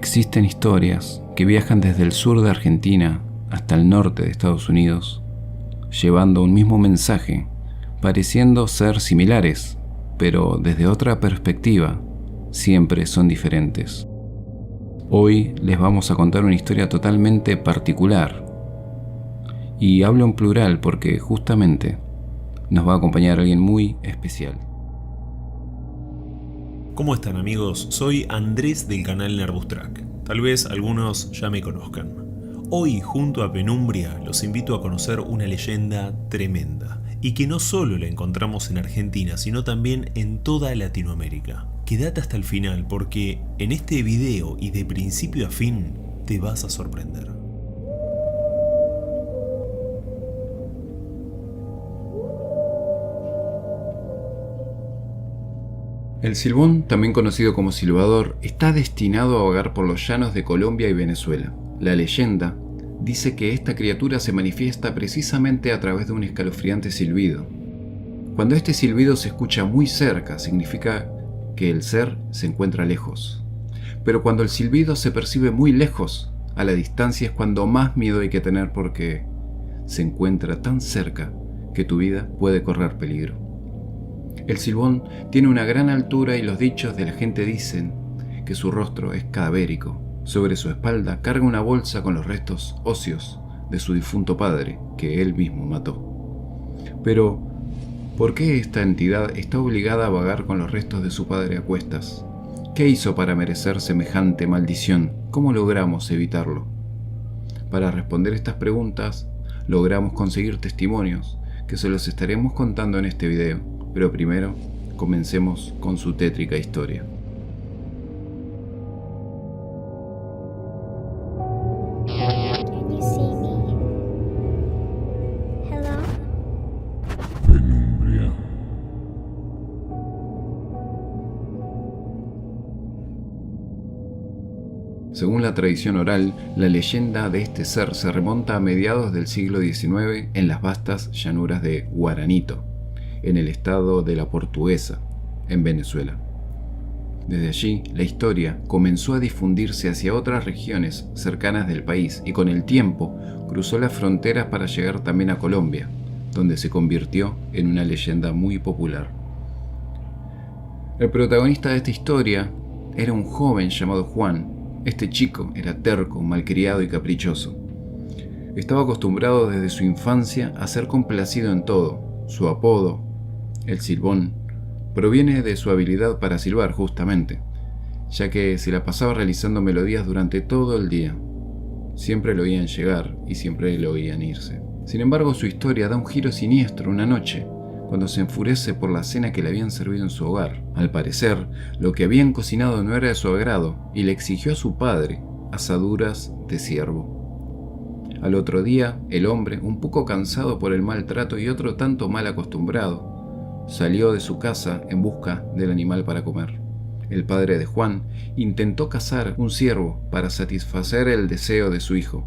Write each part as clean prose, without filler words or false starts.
Existen historias que viajan desde el sur de Argentina hasta el norte de Estados Unidos, llevando un mismo mensaje, pareciendo ser similares, pero desde otra perspectiva, siempre son diferentes. Hoy les vamos a contar una historia totalmente particular. Y hablo en plural porque justamente nos va a acompañar alguien muy especial. ¿Cómo están, amigos? Soy Andrés del canal Nerbustrack. Tal vez algunos ya me conozcan. Hoy, junto a Penumbria, los invito a conocer una leyenda tremenda y que no solo la encontramos en Argentina, sino también en toda Latinoamérica. Quédate hasta el final porque en este video y de principio a fin te vas a sorprender. El silbón, también conocido como silbador, está destinado a vagar por los llanos de Colombia y Venezuela. La leyenda dice que esta criatura se manifiesta precisamente a través de un escalofriante silbido. Cuando este silbido se escucha muy cerca, significa que el ser se encuentra lejos. Pero cuando el silbido se percibe muy lejos, a la distancia es cuando más miedo hay que tener porque se encuentra tan cerca que tu vida puede correr peligro. El silbón tiene una gran altura y los dichos de la gente dicen que su rostro es cadavérico. Sobre su espalda carga una bolsa con los restos óseos de su difunto padre, que él mismo mató. Pero, ¿por qué esta entidad está obligada a vagar con los restos de su padre a cuestas? ¿Qué hizo para merecer semejante maldición? ¿Cómo logramos evitarlo? Para responder estas preguntas, logramos conseguir testimonios que se los estaremos contando en este video. Pero primero, comencemos con su tétrica historia. Penumbria. Según la tradición oral, la leyenda de este ser se remonta a mediados del siglo XIX en las vastas llanuras de Guaranito, en el estado de la Portuguesa, en Venezuela. Desde allí, la historia comenzó a difundirse hacia otras regiones cercanas del país y con el tiempo cruzó las fronteras para llegar también a Colombia, donde se convirtió en una leyenda muy popular. El protagonista de esta historia era un joven llamado Juan. Este chico era terco, malcriado y caprichoso. Estaba acostumbrado desde su infancia a ser complacido en todo. Su apodo, el silbón, proviene de su habilidad para silbar justamente, ya que se la pasaba realizando melodías durante todo el día. Siempre lo oían llegar y siempre lo oían irse. Sin embargo, su historia da un giro siniestro una noche, cuando se enfurece por la cena que le habían servido en su hogar. Al parecer, lo que habían cocinado no era de su agrado y le exigió a su padre asaduras de ciervo. Al otro día, el hombre, un poco cansado por el maltrato y otro tanto mal acostumbrado, salió de su casa en busca del animal para comer. El padre de Juan intentó cazar un ciervo para satisfacer el deseo de su hijo,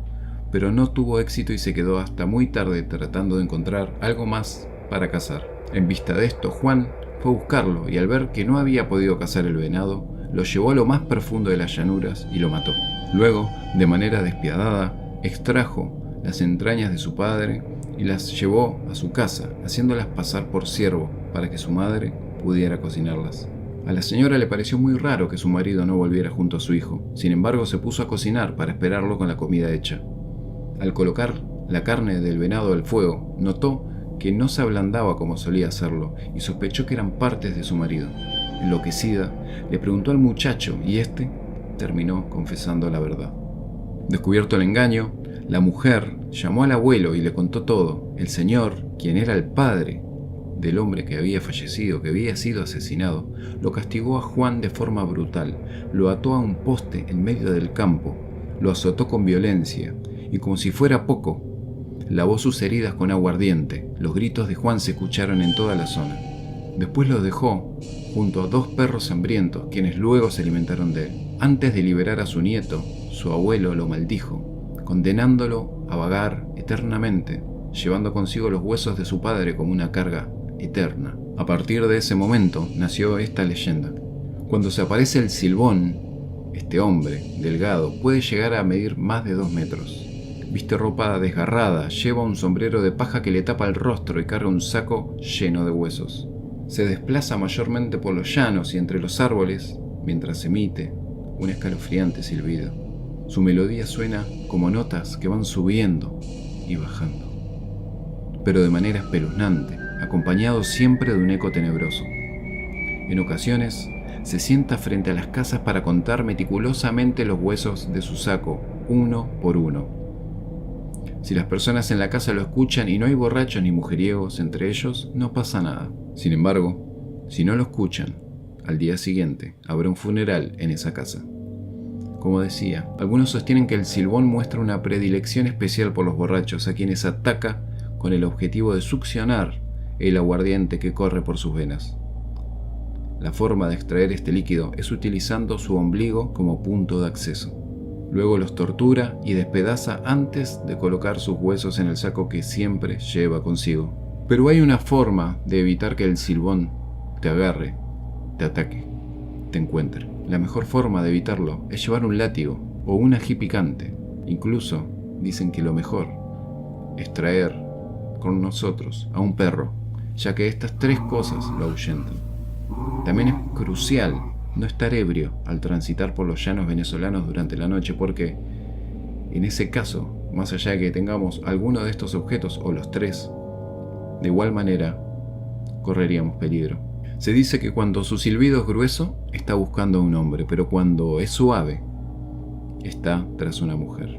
pero no tuvo éxito y se quedó hasta muy tarde tratando de encontrar algo más para cazar. En vista de esto, Juan fue a buscarlo y al ver que no había podido cazar el venado, lo llevó a lo más profundo de las llanuras y lo mató. Luego, de manera despiadada, extrajo las entrañas de su padre y las llevó a su casa, haciéndolas pasar por ciervo para que su madre pudiera cocinarlas. A la señora le pareció muy raro que su marido no volviera junto a su hijo. Sin embargo, se puso a cocinar para esperarlo con la comida hecha. Al colocar la carne del venado al fuego, notó que no se ablandaba como solía hacerlo y sospechó que eran partes de su marido. Enloquecida, le preguntó al muchacho y este terminó confesando la verdad. Descubierto el engaño, la mujer llamó al abuelo y le contó todo. El señor, quien era el padre del hombre que había fallecido, que había sido asesinado, lo castigó a Juan de forma brutal, lo ató a un poste en medio del campo, lo azotó con violencia y, como si fuera poco, lavó sus heridas con agua ardiente. Los gritos de Juan se escucharon en toda la zona. Después lo dejó junto a 2 perros hambrientos, quienes luego se alimentaron de él. Antes de liberar a su nieto, su abuelo lo maldijo, condenándolo a vagar eternamente, llevando consigo los huesos de su padre como una carga eterna. A partir de ese momento nació esta leyenda. Cuando se aparece el silbón, Este hombre, delgado, puede llegar a medir más de 2 metros. Viste ropa desgarrada, lleva un sombrero de paja que le tapa el rostro y carga un saco lleno de huesos. Se desplaza mayormente por los llanos y entre los árboles, mientras emite un escalofriante silbido. Su melodía suena como notas que van subiendo y bajando, pero de manera espeluznante, acompañado siempre de un eco tenebroso. En ocasiones, se sienta frente a las casas para contar meticulosamente los huesos de su saco, uno por uno. Si las personas en la casa lo escuchan y no hay borrachos ni mujeriegos entre ellos, no pasa nada. Sin embargo, si no lo escuchan, al día siguiente habrá un funeral en esa casa. Como decía, algunos sostienen que el silbón muestra una predilección especial por los borrachos, a quienes ataca con el objetivo de succionar el aguardiente que corre por sus venas. La forma de extraer este líquido es utilizando su ombligo como punto de acceso. Luego los tortura y despedaza antes de colocar sus huesos en el saco que siempre lleva consigo. Pero hay una forma de evitar que el silbón te agarre, te ataque, te encuentre. La mejor forma de evitarlo es llevar un látigo o un ají picante. Incluso dicen que lo mejor es traer con nosotros a un perro, ya que estas 3 cosas lo ahuyentan. También es crucial no estar ebrio al transitar por los llanos venezolanos durante la noche, porque en ese caso, más allá de que tengamos alguno de estos objetos o los 3, de igual manera correríamos peligro. Se dice que cuando su silbido es grueso, está buscando a un hombre, pero cuando es suave, está tras una mujer.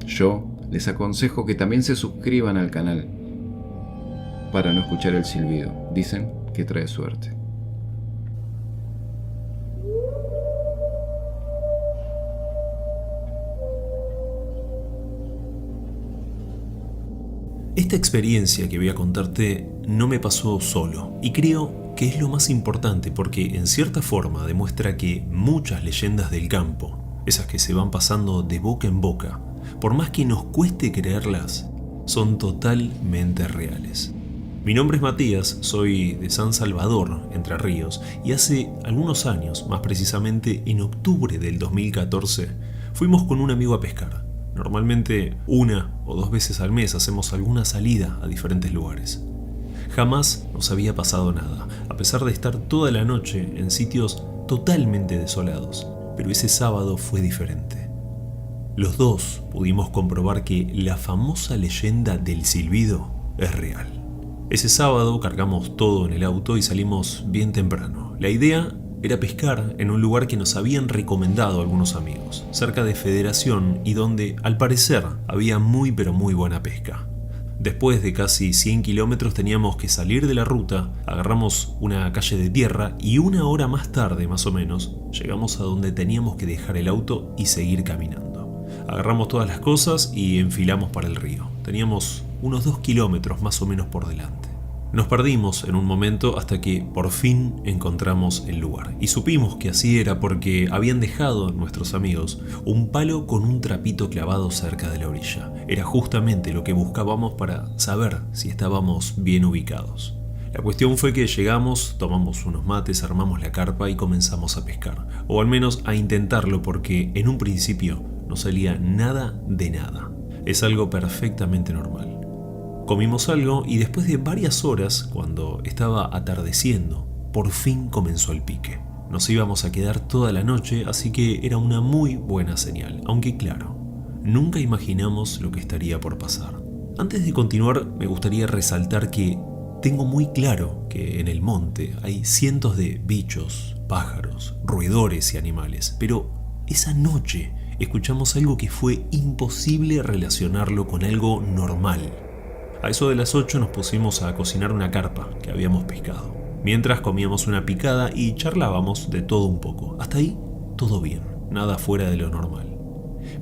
Yo les aconsejo que también se suscriban al canal para no escuchar el silbido. Dicen que trae suerte. Esta experiencia que voy a contarte no me pasó solo, y creo que es lo más importante porque en cierta forma demuestra que muchas leyendas del campo, esas que se van pasando de boca en boca, por más que nos cueste creerlas, son totalmente reales. Mi nombre es Matías, soy de San Salvador, Entre Ríos, y hace algunos años, más precisamente en octubre del 2014, fuimos con un amigo a pescar. Normalmente 1 o 2 veces al mes hacemos alguna salida a diferentes lugares. Jamás nos había pasado nada, a pesar de estar toda la noche en sitios totalmente desolados, pero ese sábado fue diferente. Los dos pudimos comprobar que la famosa leyenda del silbido es real. Ese sábado cargamos todo en el auto y salimos bien temprano. La idea era pescar en un lugar que nos habían recomendado algunos amigos, cerca de Federación y donde, al parecer, había muy pero muy buena pesca. Después de casi 100 kilómetros teníamos que salir de la ruta, agarramos una calle de tierra y 1 hora más tarde, más o menos, llegamos a donde teníamos que dejar el auto y seguir caminando. Agarramos todas las cosas y enfilamos para el río. Teníamos unos 2 kilómetros más o menos por delante. Nos perdimos en un momento hasta que por fin encontramos el lugar. Y supimos que así era porque habían dejado nuestros amigos un palo con un trapito clavado cerca de la orilla. Era justamente lo que buscábamos para saber si estábamos bien ubicados. La cuestión fue que llegamos, tomamos unos mates, armamos la carpa y comenzamos a pescar. O al menos a intentarlo porque en un principio no salía nada de nada. Es algo perfectamente normal. Comimos algo y después de varias horas, cuando estaba atardeciendo, por fin comenzó el pique. Nos íbamos a quedar toda la noche, así que era una muy buena señal, aunque claro, nunca imaginamos lo que estaría por pasar. Antes de continuar, me gustaría resaltar que tengo muy claro que en el monte hay cientos de bichos, pájaros, roedores y animales, pero esa noche escuchamos algo que fue imposible relacionarlo con algo normal. A eso de las 8 nos pusimos a cocinar una carpa que habíamos pescado. Mientras comíamos una picada y charlábamos de todo un poco. Hasta ahí, todo bien, nada fuera de lo normal.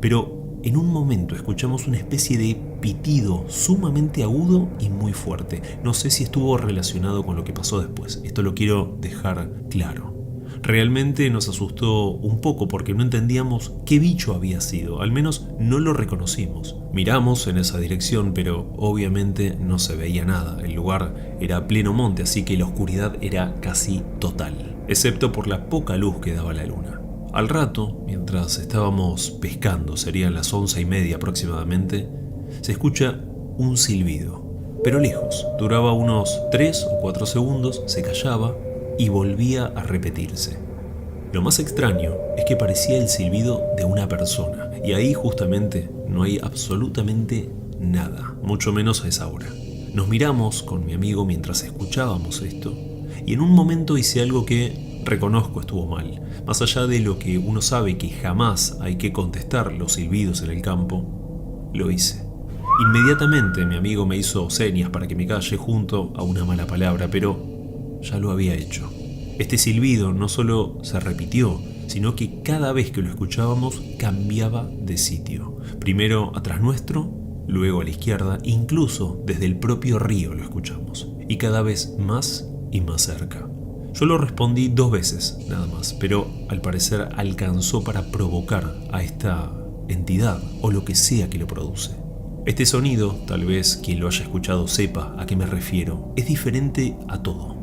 Pero en un momento escuchamos una especie de pitido sumamente agudo y muy fuerte. No sé si estuvo relacionado con lo que pasó después. Esto lo quiero dejar claro. Realmente nos asustó un poco porque no entendíamos qué bicho había sido, al menos no lo reconocimos. Miramos en esa dirección, pero obviamente no se veía nada. El lugar era pleno monte, así que la oscuridad era casi total, excepto por la poca luz que daba la luna. Al rato, mientras estábamos pescando, serían las 11:30 aproximadamente, se escucha un silbido, pero lejos. Duraba unos 3 o 4 segundos, se callaba y volvía a repetirse. Lo más extraño es que parecía el silbido de una persona, y ahí justamente no hay absolutamente nada, mucho menos a esa hora. Nos miramos con mi amigo mientras escuchábamos esto, y en un momento hice algo que, reconozco, estuvo mal. Más allá de lo que uno sabe que jamás hay que contestar los silbidos en el campo, lo hice. Inmediatamente mi amigo me hizo señas para que me calle junto a una mala palabra, pero ya lo había hecho. Este silbido no solo se repitió, sino que cada vez que lo escuchábamos cambiaba de sitio. Primero atrás nuestro, luego a la izquierda, incluso desde el propio río lo escuchamos. Y cada vez más y más cerca. Yo lo respondí 2 veces, nada más, pero al parecer alcanzó para provocar a esta entidad o lo que sea que lo produce. Este sonido, tal vez quien lo haya escuchado sepa a qué me refiero, es diferente a todo.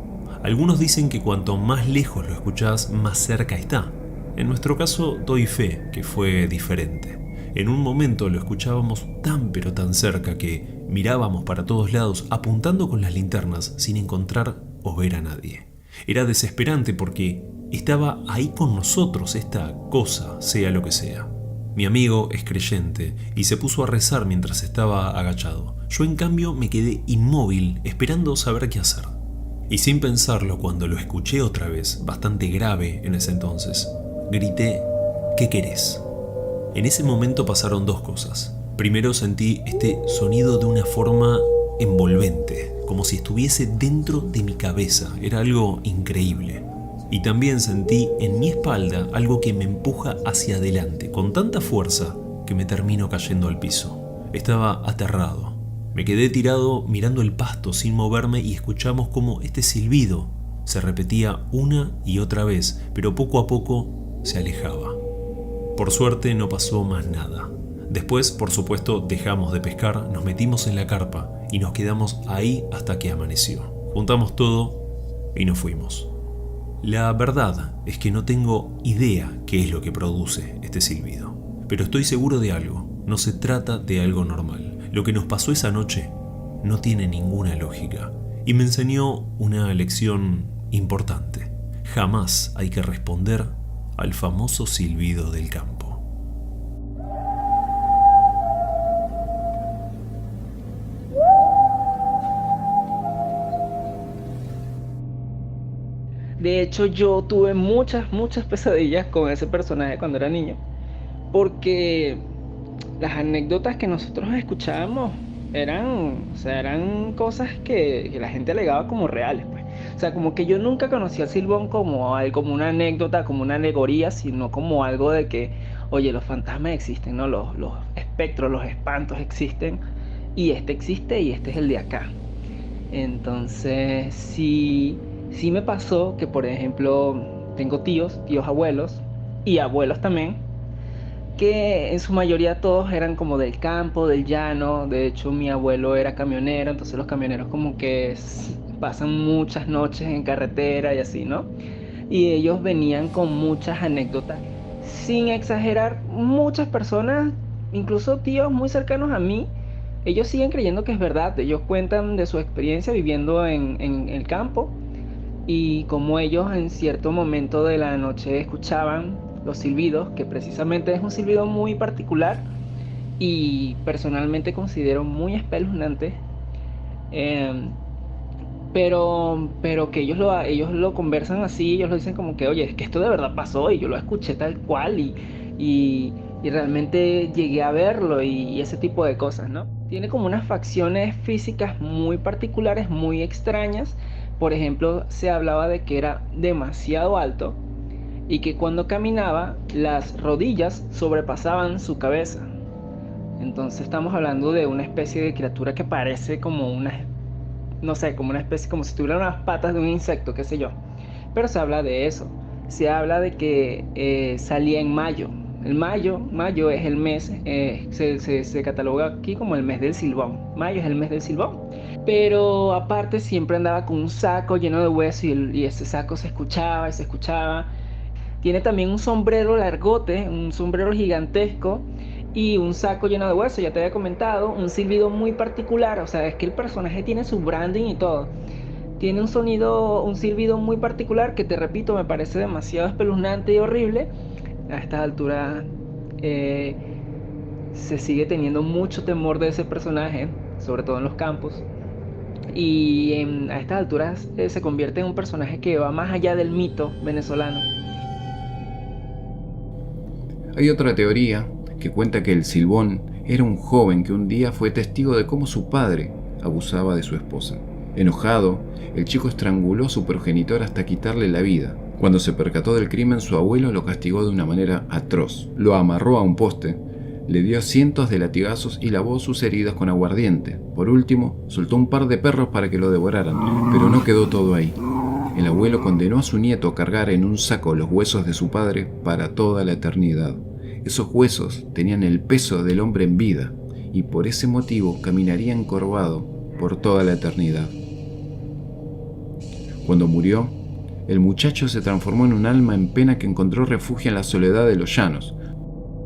Algunos dicen que cuanto más lejos lo escuchás, más cerca está. En nuestro caso, doy fe que fue diferente. En un momento lo escuchábamos tan pero tan cerca que mirábamos para todos lados apuntando con las linternas sin encontrar o ver a nadie. Era desesperante porque estaba ahí con nosotros esta cosa, sea lo que sea. Mi amigo es creyente y se puso a rezar mientras estaba agachado. Yo en cambio me quedé inmóvil esperando saber qué hacer. Y sin pensarlo, cuando lo escuché otra vez, bastante grave en ese entonces, grité: ¿qué querés? En ese momento pasaron 2 cosas. Primero sentí este sonido de una forma envolvente, como si estuviese dentro de mi cabeza. Era algo increíble. Y también sentí en mi espalda algo que me empuja hacia adelante, con tanta fuerza que me termino cayendo al piso. Estaba aterrado. Me quedé tirado mirando el pasto sin moverme y escuchamos cómo este silbido se repetía una y otra vez, pero poco a poco se alejaba. Por suerte no pasó más nada. Después, por supuesto, dejamos de pescar, nos metimos en la carpa y nos quedamos ahí hasta que amaneció. Juntamos todo y nos fuimos. La verdad es que no tengo idea qué es lo que produce este silbido, pero estoy seguro de algo. No se trata de algo normal. Lo que nos pasó esa noche no tiene ninguna lógica y me enseñó una lección importante. Jamás hay que responder al famoso silbido del campo. De hecho, yo tuve muchas pesadillas con ese personaje cuando era niño, porque las anécdotas que nosotros escuchábamos eran cosas que la gente alegaba como reales, pues. O sea, como que yo nunca conocí al Silbón como una anécdota, como una alegoría, sino como algo de que, oye, los fantasmas existen, ¿no? Los espectros, los espantos existen, y este existe y este es el de acá. Entonces, sí me pasó que, por ejemplo, tengo tíos abuelos y abuelos también, que en su mayoría todos eran como del campo, del llano. De hecho, mi abuelo era camionero, entonces los camioneros como que pasan muchas noches en carretera y así, ¿no? Y ellos venían con muchas anécdotas. Sin exagerar, muchas personas, incluso tíos muy cercanos a mí, ellos siguen creyendo que es verdad. Ellos cuentan de su experiencia viviendo en el campo y cómo ellos en cierto momento de la noche escuchaban los silbidos, que precisamente es un silbido muy particular y personalmente considero muy espeluznante, pero que ellos lo conversan así. Ellos lo dicen como que, oye, es que esto de verdad pasó y yo lo escuché tal cual y realmente llegué a verlo y ese tipo de cosas, ¿no? Tiene como unas facciones físicas muy particulares, muy extrañas. Por ejemplo, se hablaba de que era demasiado alto y que cuando caminaba las rodillas sobrepasaban su cabeza. Entonces estamos hablando de una especie de criatura que parece como no sé, como una especie, como si tuviera unas patas de un insecto, qué sé yo. Pero se habla de eso. Se habla de que salía en mayo. Mayo es el mes, se cataloga aquí como el mes del Silbón. Mayo es el mes del Silbón. Pero aparte siempre andaba con un saco lleno de hueso y ese saco se escuchaba y se escuchaba. Tiene también un sombrero largote, un sombrero gigantesco y un saco lleno de huesos, ya te había comentado, un silbido muy particular, o sea, es que el personaje tiene su branding y todo. Tiene un sonido, un silbido muy particular que, te repito, me parece demasiado espeluznante y horrible. A estas alturas eh, se sigue teniendo mucho temor de ese personaje, sobre todo en los campos. Y a estas alturas se convierte en un personaje que va más allá del mito venezolano. Hay otra teoría que cuenta que el Silbón era un joven que un día fue testigo de cómo su padre abusaba de su esposa. Enojado, el chico estranguló a su progenitor hasta quitarle la vida. Cuando se percató del crimen, su abuelo lo castigó de una manera atroz. Lo amarró a un poste, le dio cientos de latigazos y lavó sus heridas con aguardiente. Por último, soltó un par de perros para que lo devoraran, pero no quedó todo ahí. El abuelo condenó a su nieto a cargar en un saco los huesos de su padre para toda la eternidad. Esos huesos tenían el peso del hombre en vida y por ese motivo caminaría encorvado por toda la eternidad. Cuando murió, el muchacho se transformó en un alma en pena que encontró refugio en la soledad de los llanos.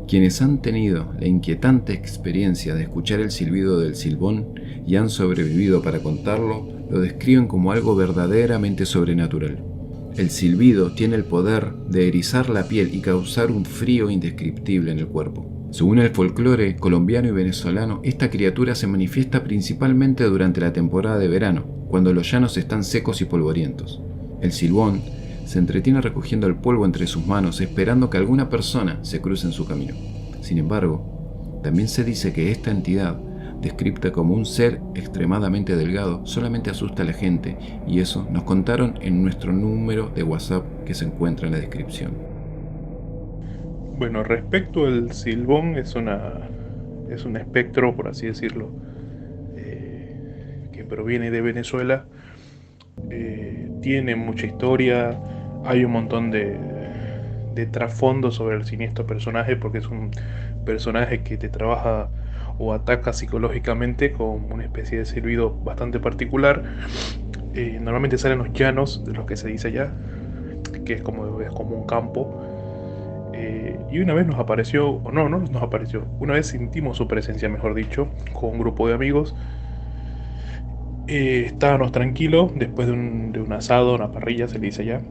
Quienes han tenido la inquietante experiencia de escuchar el silbido del Silbón y han sobrevivido para contarlo, lo describen como algo verdaderamente sobrenatural. El silbido tiene el poder de erizar la piel y causar un frío indescriptible en el cuerpo. Según el folclore colombiano y venezolano, esta criatura se manifiesta principalmente durante la temporada de verano, cuando los llanos están secos y polvorientos. El Silbón se entretiene recogiendo el polvo entre sus manos, esperando que alguna persona se cruce en su camino. Sin embargo, también se dice que esta entidad, descrita como un ser extremadamente delgado, solamente asusta a la gente, y eso nos contaron en nuestro número de WhatsApp que se encuentra en la descripción. Bueno, respecto al Silbón, es un espectro, por así decirlo, que proviene de Venezuela. Tiene mucha historia, hay un montón de trasfondo sobre el siniestro personaje, porque es un personaje que te trabaja o ataca psicológicamente con una especie de silbido bastante particular. Normalmente salen los llanos, de los que se dice allá, que es como un campo. Y una vez nos apareció, o no nos apareció, una vez sentimos su presencia, mejor dicho, con un grupo de amigos. Estábamos tranquilos después de un asado, una parrilla se le dice allá,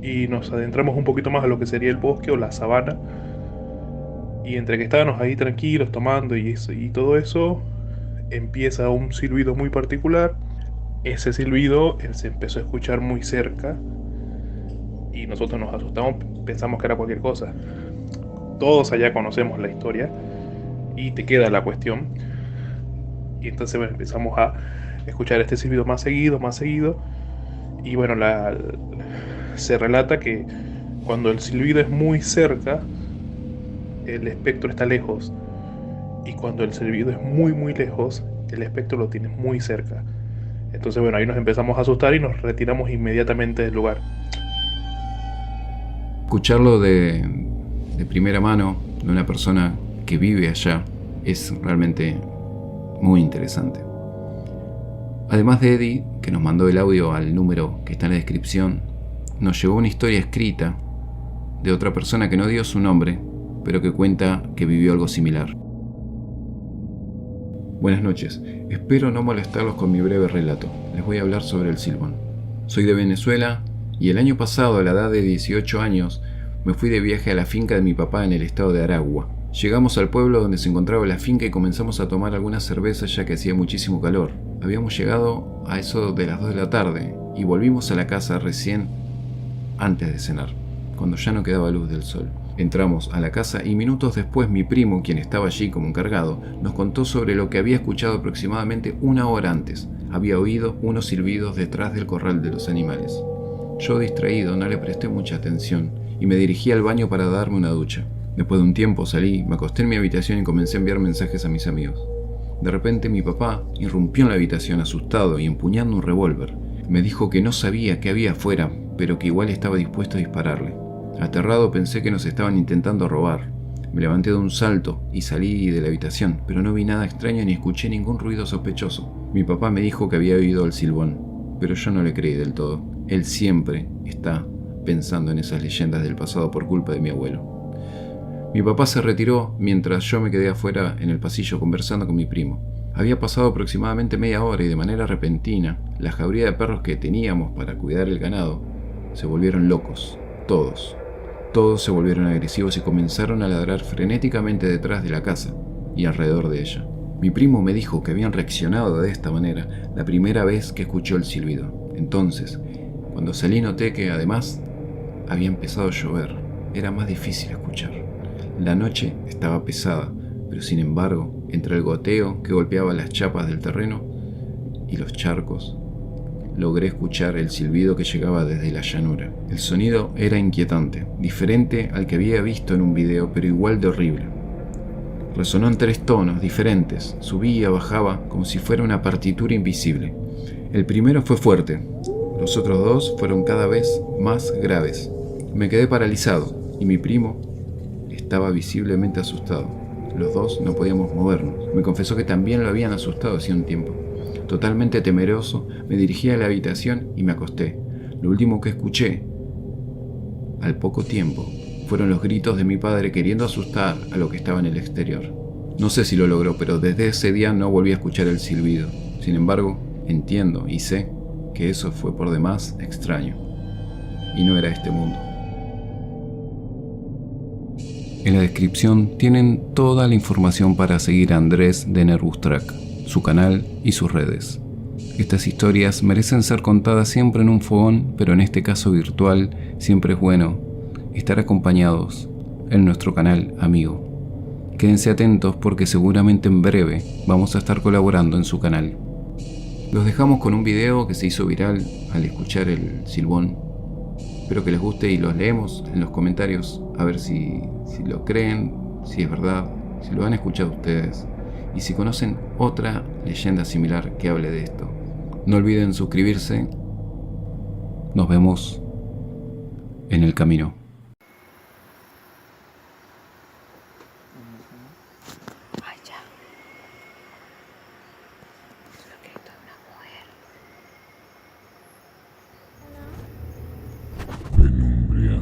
y nos adentramos un poquito más a lo que sería el bosque o la sabana, y entre que estábamos ahí tranquilos tomando y todo eso, empieza un silbido muy particular. Ese silbido se empezó a escuchar muy cerca y nosotros nos asustamos, pensamos que era cualquier cosa. Todos allá conocemos la historia y te queda la cuestión. Y entonces bueno, empezamos a escuchar este silbido más seguido. Y bueno, se relata que cuando el silbido es muy cerca, el espectro está lejos. Y cuando el silbido es muy lejos, el espectro lo tiene muy cerca. Entonces bueno, ahí nos empezamos a asustar y nos retiramos inmediatamente del lugar. Escucharlo de primera mano de una persona que vive allá es realmente muy interesante. Además de Eddie, que nos mandó el audio al número que está en la descripción, nos llegó una historia escrita de otra persona que no dio su nombre, pero que cuenta que vivió algo similar. Buenas noches, espero no molestarlos con mi breve relato. Les voy a hablar sobre el Silbón. Soy de Venezuela y el año pasado, a la edad de 18 años, me fui de viaje a la finca de mi papá en el estado de Aragua. Llegamos al pueblo donde se encontraba la finca y comenzamos a tomar algunas cervezas ya que hacía muchísimo calor. Habíamos llegado a eso de las 2 de la tarde y volvimos a la casa recién antes de cenar, cuando ya no quedaba luz del sol. Entramos a la casa y minutos después mi primo, quien estaba allí como encargado, nos contó sobre lo que había escuchado aproximadamente una hora antes. Había oído unos silbidos detrás del corral de los animales. Yo, distraído, no le presté mucha atención y me dirigí al baño para darme una ducha. Después de un tiempo salí, me acosté en mi habitación y comencé a enviar mensajes a mis amigos. De repente mi papá irrumpió en la habitación asustado y empuñando un revólver. Me dijo que no sabía qué había afuera, pero que igual estaba dispuesto a dispararle. Aterrado pensé que nos estaban intentando robar. Me levanté de un salto y salí de la habitación, pero no vi nada extraño ni escuché ningún ruido sospechoso. Mi papá me dijo que había oído el Silbón, pero yo no le creí del todo. Él siempre está pensando en esas leyendas del pasado por culpa de mi abuelo. Mi papá se retiró mientras yo me quedé afuera en el pasillo conversando con mi primo. Había pasado aproximadamente media hora y de manera repentina, la jauría de perros que teníamos para cuidar el ganado se volvieron locos, todos. Todos se volvieron agresivos y comenzaron a ladrar frenéticamente detrás de la casa y alrededor de ella. Mi primo me dijo que habían reaccionado de esta manera la primera vez que escuchó el silbido. Entonces, cuando salí noté que además había empezado a llover. Era más difícil escuchar. La noche estaba pesada, pero sin embargo, entre el goteo que golpeaba las chapas del terreno y los charcos, logré escuchar el silbido que llegaba desde la llanura. El sonido era inquietante, diferente al que había visto en un video, pero igual de horrible. Resonó en 3 tonos diferentes, subía, bajaba, como si fuera una partitura invisible. El primero fue fuerte, los otros 2 fueron cada vez más graves. Me quedé paralizado y mi primo estaba visiblemente asustado. Los 2 no podíamos movernos. Me confesó que también lo habían asustado hacía un tiempo. Totalmente temeroso, me dirigí a la habitación y me acosté. Lo último que escuché, al poco tiempo, fueron los gritos de mi padre queriendo asustar a lo que estaba en el exterior. No sé si lo logró, pero desde ese día no volví a escuchar el silbido. Sin embargo, entiendo y sé que eso fue por demás extraño. Y no era este mundo. En la descripción tienen toda la información para seguir a Andrés de Nerbustrack, su canal y sus redes. Estas historias merecen ser contadas siempre en un fogón, pero en este caso virtual siempre es bueno estar acompañados en nuestro canal amigo. Quédense atentos porque seguramente en breve vamos a estar colaborando en su canal. Los dejamos con un video que se hizo viral al escuchar el silbón. Espero que les guste y los leemos en los comentarios a ver si lo creen, si es verdad, si lo han escuchado ustedes y si conocen otra leyenda similar que hable de esto. No olviden suscribirse. Nos vemos en el camino. Penumbria.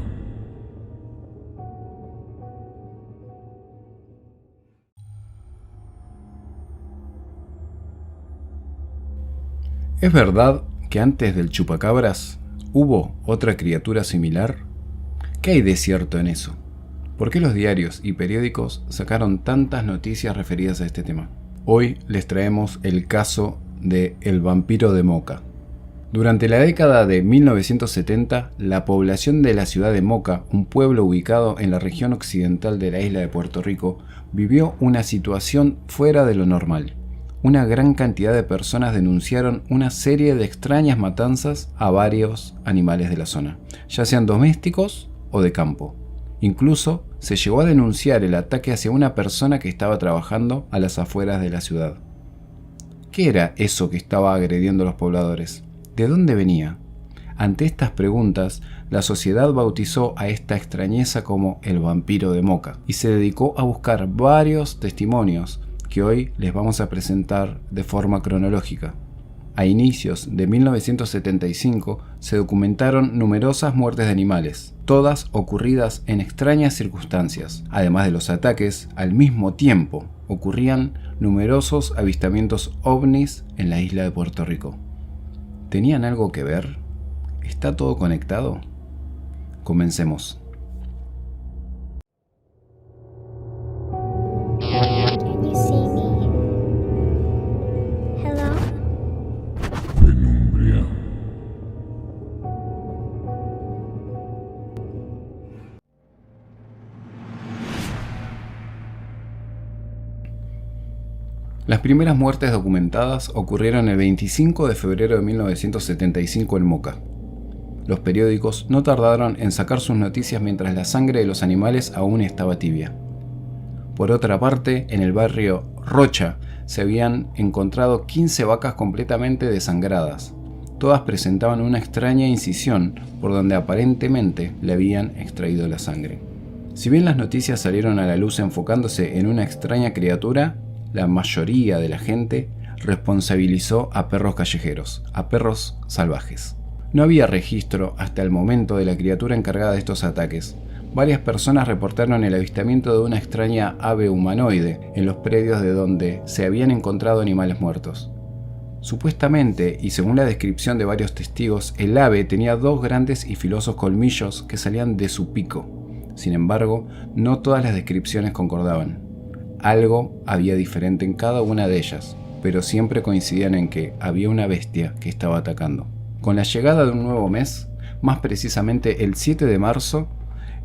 ¿Es verdad que antes del chupacabras hubo otra criatura similar? ¿Qué hay de cierto en eso? ¿Por qué los diarios y periódicos sacaron tantas noticias referidas a este tema? Hoy les traemos el caso de El Vampiro de Moca. Durante la década de 1970, la población de la ciudad de Moca, un pueblo ubicado en la región occidental de la isla de Puerto Rico, vivió una situación fuera de lo normal. Una gran cantidad de personas denunciaron una serie de extrañas matanzas a varios animales de la zona, ya sean domésticos o de campo. Incluso se llegó a denunciar el ataque hacia una persona que estaba trabajando a las afueras de la ciudad. ¿Qué era eso que estaba agrediendo a los pobladores? ¿De dónde venía? Ante estas preguntas, la sociedad bautizó a esta extrañeza como el vampiro de Moca y se dedicó a buscar varios testimonios que hoy les vamos a presentar de forma cronológica. A inicios de 1975 se documentaron numerosas muertes de animales, todas ocurridas en extrañas circunstancias. Además de los ataques, al mismo tiempo ocurrían numerosos avistamientos ovnis en la isla de Puerto Rico. ¿Tenían algo que ver? ¿Está todo conectado? Comencemos. Can you see me? Hello? Penumbria. Las primeras muertes documentadas ocurrieron el 25 de febrero de 1975 en Moca. Los periódicos no tardaron en sacar sus noticias mientras la sangre de los animales aún estaba tibia. Por otra parte, en el barrio Rocha se habían encontrado 15 vacas completamente desangradas. Todas presentaban una extraña incisión por donde aparentemente le habían extraído la sangre. Si bien las noticias salieron a la luz enfocándose en una extraña criatura, la mayoría de la gente responsabilizó a perros callejeros, a perros salvajes. No había registro hasta el momento de la criatura encargada de estos ataques. Varias personas reportaron el avistamiento de una extraña ave humanoide en los predios de donde se habían encontrado animales muertos. Supuestamente, y según la descripción de varios testigos, el ave tenía 2 grandes y filosos colmillos que salían de su pico. Sin embargo, no todas las descripciones concordaban. Algo había diferente en cada una de ellas, pero siempre coincidían en que había una bestia que estaba atacando. Con la llegada de un nuevo mes, más precisamente el 7 de marzo,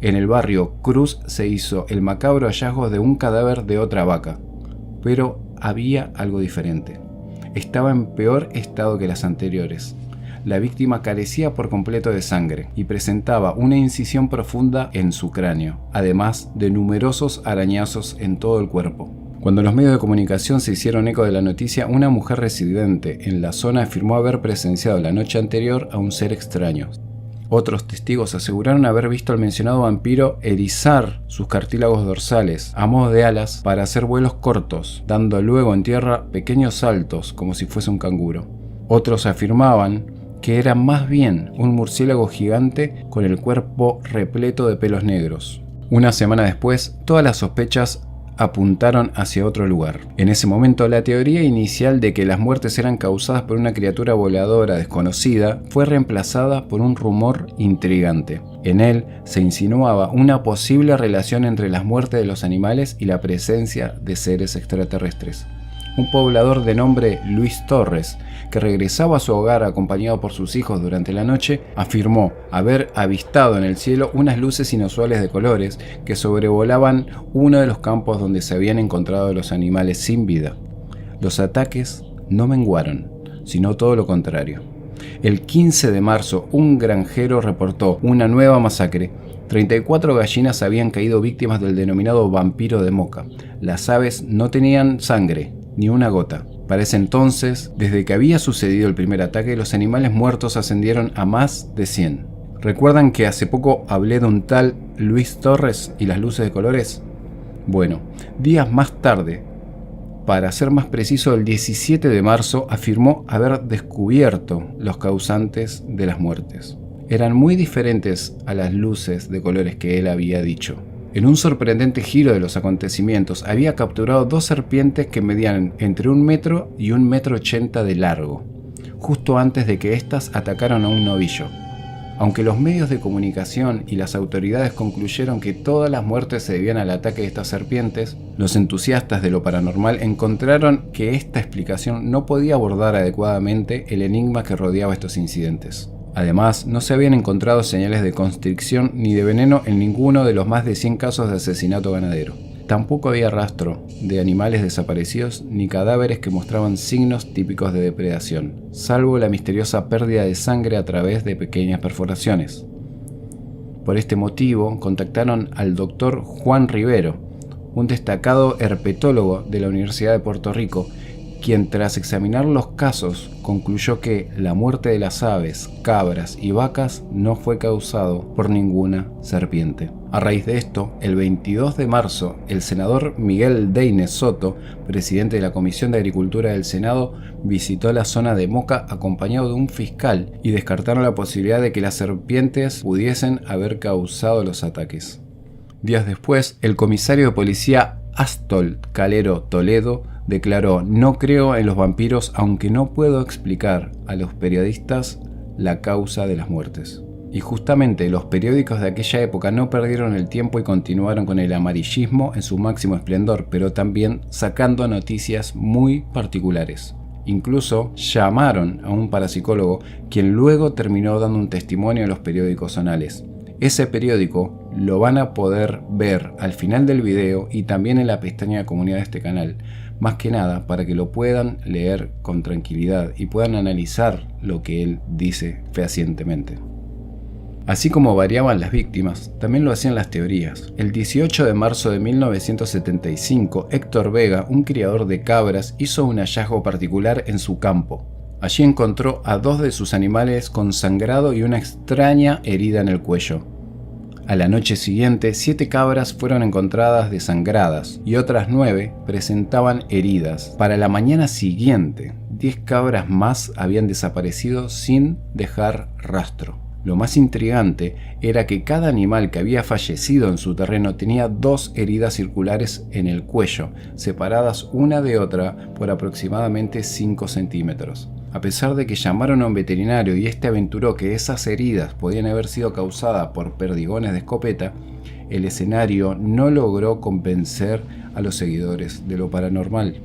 en el barrio Cruz se hizo el macabro hallazgo de un cadáver de otra vaca. Pero había algo diferente. Estaba en peor estado que las anteriores. La víctima carecía por completo de sangre y presentaba una incisión profunda en su cráneo, además de numerosos arañazos en todo el cuerpo. Cuando los medios de comunicación se hicieron eco de la noticia, una mujer residente en la zona afirmó haber presenciado la noche anterior a un ser extraño. Otros testigos aseguraron haber visto al mencionado vampiro erizar sus cartílagos dorsales a modo de alas para hacer vuelos cortos, dando luego en tierra pequeños saltos como si fuese un canguro. Otros afirmaban que era más bien un murciélago gigante con el cuerpo repleto de pelos negros. Una semana después, todas las sospechas apuntaron hacia otro lugar. En ese momento, la teoría inicial de que las muertes eran causadas por una criatura voladora desconocida fue reemplazada por un rumor intrigante. En él se insinuaba una posible relación entre las muertes de los animales y la presencia de seres extraterrestres. Un poblador de nombre Luis Torres, que regresaba a su hogar acompañado por sus hijos durante la noche, afirmó haber avistado en el cielo unas luces inusuales de colores que sobrevolaban uno de los campos donde se habían encontrado los animales sin vida. Los ataques no menguaron, sino todo lo contrario. El 15 de marzo, un granjero reportó una nueva masacre. 34 gallinas habían caído víctimas del denominado vampiro de Moca. Las aves no tenían sangre, ni una gota. Para ese entonces, desde que había sucedido el primer ataque, los animales muertos ascendieron a más de 100. ¿Recuerdan que hace poco hablé de un tal Luis Torres y las luces de colores? Bueno, días más tarde, para ser más preciso, el 17 de marzo, afirmó haber descubierto los causantes de las muertes. Eran muy diferentes a las luces de colores que él había dicho. En un sorprendente giro de los acontecimientos, había capturado 2 serpientes que medían entre 1 metro y 1,80 m de largo, justo antes de que éstas atacaran a un novillo. Aunque los medios de comunicación y las autoridades concluyeron que todas las muertes se debían al ataque de estas serpientes, los entusiastas de lo paranormal encontraron que esta explicación no podía abordar adecuadamente el enigma que rodeaba estos incidentes. Además, no se habían encontrado señales de constricción ni de veneno en ninguno de los más de 100 casos de asesinato ganadero. Tampoco había rastro de animales desaparecidos ni cadáveres que mostraban signos típicos de depredación, salvo la misteriosa pérdida de sangre a través de pequeñas perforaciones. Por este motivo, contactaron al Dr. Juan Rivero, un destacado herpetólogo de la Universidad de Puerto Rico, quien tras examinar los casos concluyó que la muerte de las aves, cabras y vacas no fue causado por ninguna serpiente. A raíz de esto, el 22 de marzo, el senador Miguel Deines Soto, presidente de la Comisión de Agricultura del Senado, visitó la zona de Moca acompañado de un fiscal y descartaron la posibilidad de que las serpientes pudiesen haber causado los ataques. Días después, el comisario de policía Astol Calero Toledo declaró: "No creo en los vampiros, aunque no puedo explicar a los periodistas la causa de las muertes". Y justamente los periódicos de aquella época no perdieron el tiempo y continuaron con el amarillismo en su máximo esplendor, pero también sacando noticias muy particulares. Incluso llamaron a un parapsicólogo, quien luego terminó dando un testimonio en los periódicos zonales. Ese periódico lo van a poder ver al final del video y también en la pestaña de comunidad de este canal. Más que nada para que lo puedan leer con tranquilidad y puedan analizar lo que él dice fehacientemente. Así como variaban las víctimas, también lo hacían las teorías. El 18 de marzo de 1975, Héctor Vega, un criador de cabras, hizo un hallazgo particular en su campo. Allí encontró a 2 de sus animales con sangrado y una extraña herida en el cuello. A la noche siguiente, 7 cabras fueron encontradas desangradas y otras 9 presentaban heridas. Para la mañana siguiente, 10 cabras más habían desaparecido sin dejar rastro. Lo más intrigante era que cada animal que había fallecido en su terreno tenía 2 heridas circulares en el cuello, separadas una de otra por aproximadamente 5 centímetros. A pesar de que llamaron a un veterinario y este aventuró que esas heridas podían haber sido causadas por perdigones de escopeta, el escenario no logró convencer a los seguidores de lo paranormal.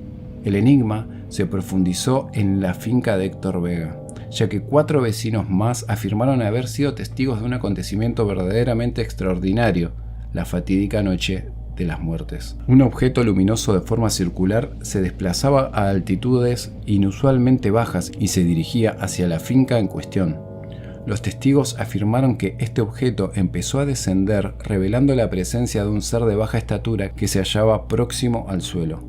El enigma se profundizó en la finca de Héctor Vega, ya que 4 vecinos más afirmaron haber sido testigos de un acontecimiento verdaderamente extraordinario, la fatídica noche de las muertes. Un objeto luminoso de forma circular se desplazaba a altitudes inusualmente bajas y se dirigía hacia la finca en cuestión. Los testigos afirmaron que este objeto empezó a descender, revelando la presencia de un ser de baja estatura que se hallaba próximo al suelo.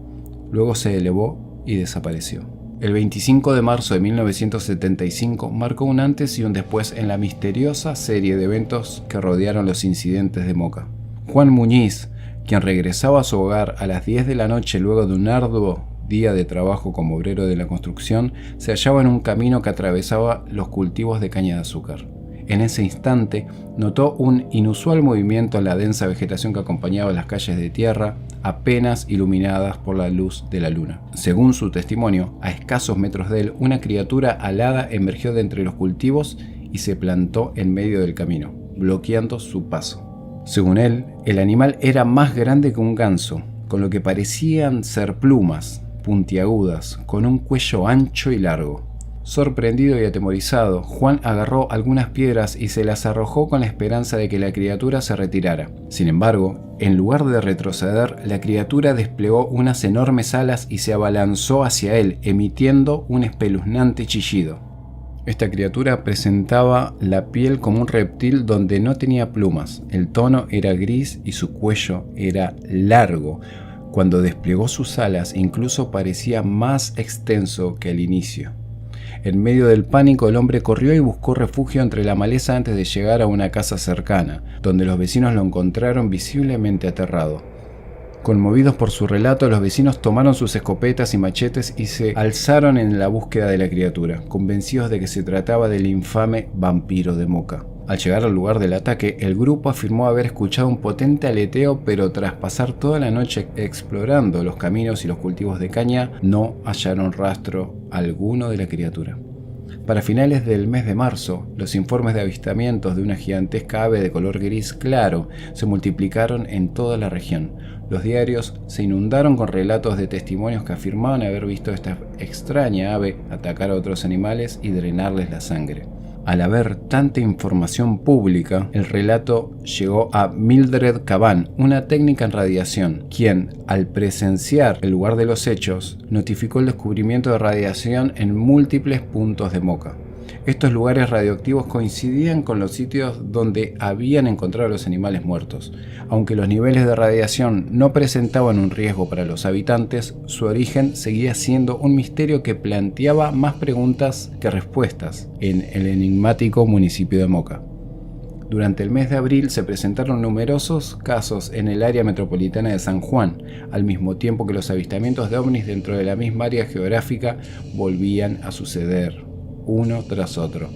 Luego se elevó y desapareció. El 25 de marzo de 1975 marcó un antes y un después en la misteriosa serie de eventos que rodearon los incidentes de Moca. Juan Muñiz, quien regresaba a su hogar a las 10 de la noche luego de un arduo día de trabajo como obrero de la construcción, se hallaba en un camino que atravesaba los cultivos de caña de azúcar. En ese instante notó un inusual movimiento en la densa vegetación que acompañaba las calles de tierra, apenas iluminadas por la luz de la luna. Según su testimonio, a escasos metros de él, una criatura alada emergió de entre los cultivos y se plantó en medio del camino, bloqueando su paso. Según él, el animal era más grande que un ganso, con lo que parecían ser plumas puntiagudas, con un cuello ancho y largo. Sorprendido y atemorizado, Juan agarró algunas piedras y se las arrojó con la esperanza de que la criatura se retirara. Sin embargo, en lugar de retroceder, la criatura desplegó unas enormes alas y se abalanzó hacia él, emitiendo un espeluznante chillido. Esta criatura presentaba la piel como un reptil donde no tenía plumas, el tono era gris y su cuello era largo. Cuando desplegó sus alas, incluso parecía más extenso que al inicio. En medio del pánico, el hombre corrió y buscó refugio entre la maleza antes de llegar a una casa cercana, donde los vecinos lo encontraron visiblemente aterrado. Conmovidos por su relato, los vecinos tomaron sus escopetas y machetes y se alzaron en la búsqueda de la criatura, convencidos de que se trataba del infame vampiro de Moca. Al llegar al lugar del ataque, el grupo afirmó haber escuchado un potente aleteo, pero tras pasar toda la noche explorando los caminos y los cultivos de caña, no hallaron rastro alguno de la criatura. Para finales del mes de marzo, los informes de avistamientos de una gigantesca ave de color gris claro se multiplicaron en toda la región. Los diarios se inundaron con relatos de testimonios que afirmaban haber visto esta extraña ave atacar a otros animales y drenarles la sangre. Al haber tanta información pública, el relato llegó a Mildred Caban, una técnica en radiación, quien, al presenciar el lugar de los hechos, notificó el descubrimiento de radiación en múltiples puntos de Moca. Estos lugares radioactivos coincidían con los sitios donde habían encontrado los animales muertos. Aunque los niveles de radiación no presentaban un riesgo para los habitantes, su origen seguía siendo un misterio que planteaba más preguntas que respuestas en el enigmático municipio de Moca. Durante el mes de abril se presentaron numerosos casos en el área metropolitana de San Juan, al mismo tiempo que los avistamientos de ovnis dentro de la misma área geográfica volvían a suceder, uno tras otro.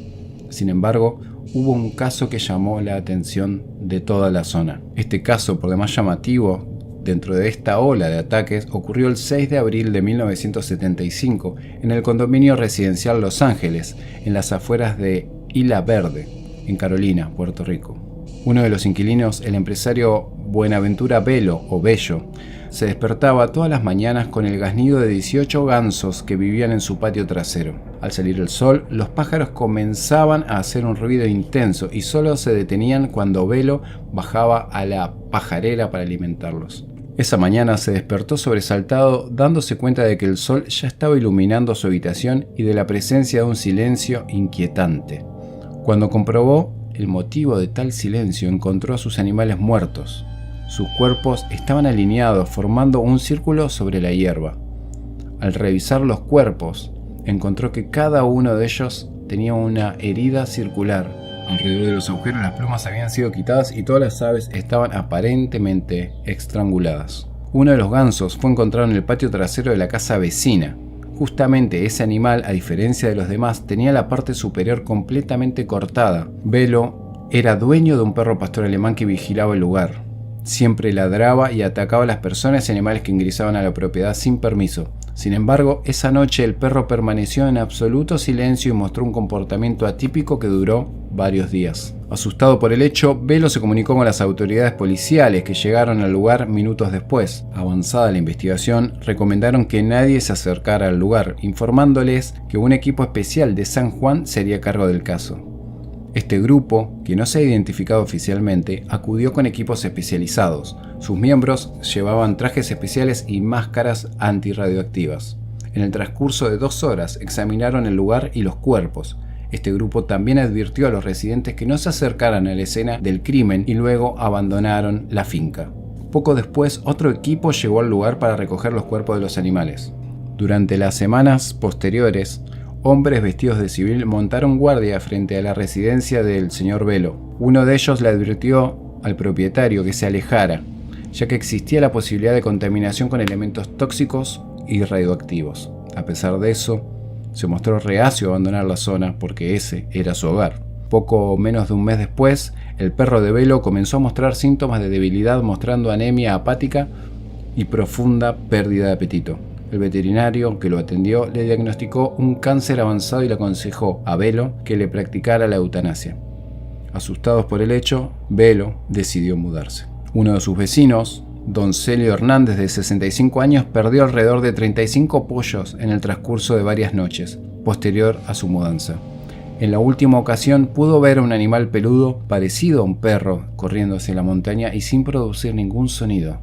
Sin embargo, hubo un caso que llamó la atención de toda la zona. Este caso, por demás llamativo, dentro de esta ola de ataques, ocurrió el 6 de abril de 1975 en el condominio residencial Los Ángeles, en las afueras de Isla Verde, en Carolina, Puerto Rico. Uno de los inquilinos, el empresario Buenaventura Velo o Bello, se despertaba todas las mañanas con el graznido de 18 gansos que vivían en su patio trasero. Al salir el sol, los pájaros comenzaban a hacer un ruido intenso y solo se detenían cuando Velo bajaba a la pajarera para alimentarlos. Esa mañana se despertó sobresaltado, dándose cuenta de que el sol ya estaba iluminando su habitación y de la presencia de un silencio inquietante. Cuando comprobó el motivo de tal silencio, encontró a sus animales muertos. Sus cuerpos estaban alineados formando un círculo sobre la hierba. Al revisar los cuerpos, encontró que cada uno de ellos tenía una herida circular, Alrededor de los agujeros las plumas habían sido quitadas y todas las aves estaban aparentemente estranguladas. Uno de los gansos fue encontrado en el patio trasero de la casa vecina. Justamente ese animal, a diferencia de los demás, tenía la parte superior completamente cortada. Belo era dueño de un perro pastor alemán que vigilaba el lugar. Siempre ladraba y atacaba a las personas y animales que ingresaban a la propiedad sin permiso. Sin embargo, esa noche el perro permaneció en absoluto silencio y mostró un comportamiento atípico que duró varios días. Asustado por el hecho, Belo se comunicó con las autoridades policiales que llegaron al lugar minutos después. Avanzada la investigación, recomendaron que nadie se acercara al lugar, informándoles que un equipo especial de San Juan se haría cargo del caso. Este grupo, que no se ha identificado oficialmente, acudió con equipos especializados. Sus miembros llevaban trajes especiales y máscaras antirradioactivas. En el transcurso de 2 horas examinaron el lugar y los cuerpos. Este grupo también advirtió a los residentes que no se acercaran a la escena del crimen y luego abandonaron la finca. Poco después, otro equipo llegó al lugar para recoger los cuerpos de los animales. Durante las semanas posteriores, hombres vestidos de civil montaron guardia frente a la residencia del señor Belo. Uno de ellos le advirtió al propietario que se alejara, ya que existía la posibilidad de contaminación con elementos tóxicos y radioactivos. A pesar de eso, se mostró reacio a abandonar la zona porque ese era su hogar. Poco menos de un mes después, el perro de Belo comenzó a mostrar síntomas de debilidad, mostrando anemia apática y profunda pérdida de apetito. El veterinario que lo atendió le diagnosticó un cáncer avanzado y le aconsejó a Belo que le practicara la eutanasia. Asustados por el hecho, Belo decidió mudarse. Uno de sus vecinos, Don Celio Hernández, de 65 años, perdió alrededor de 35 pollos en el transcurso de varias noches, posterior a su mudanza. En la última ocasión pudo ver a un animal peludo parecido a un perro corriendo hacia la montaña y sin producir ningún sonido.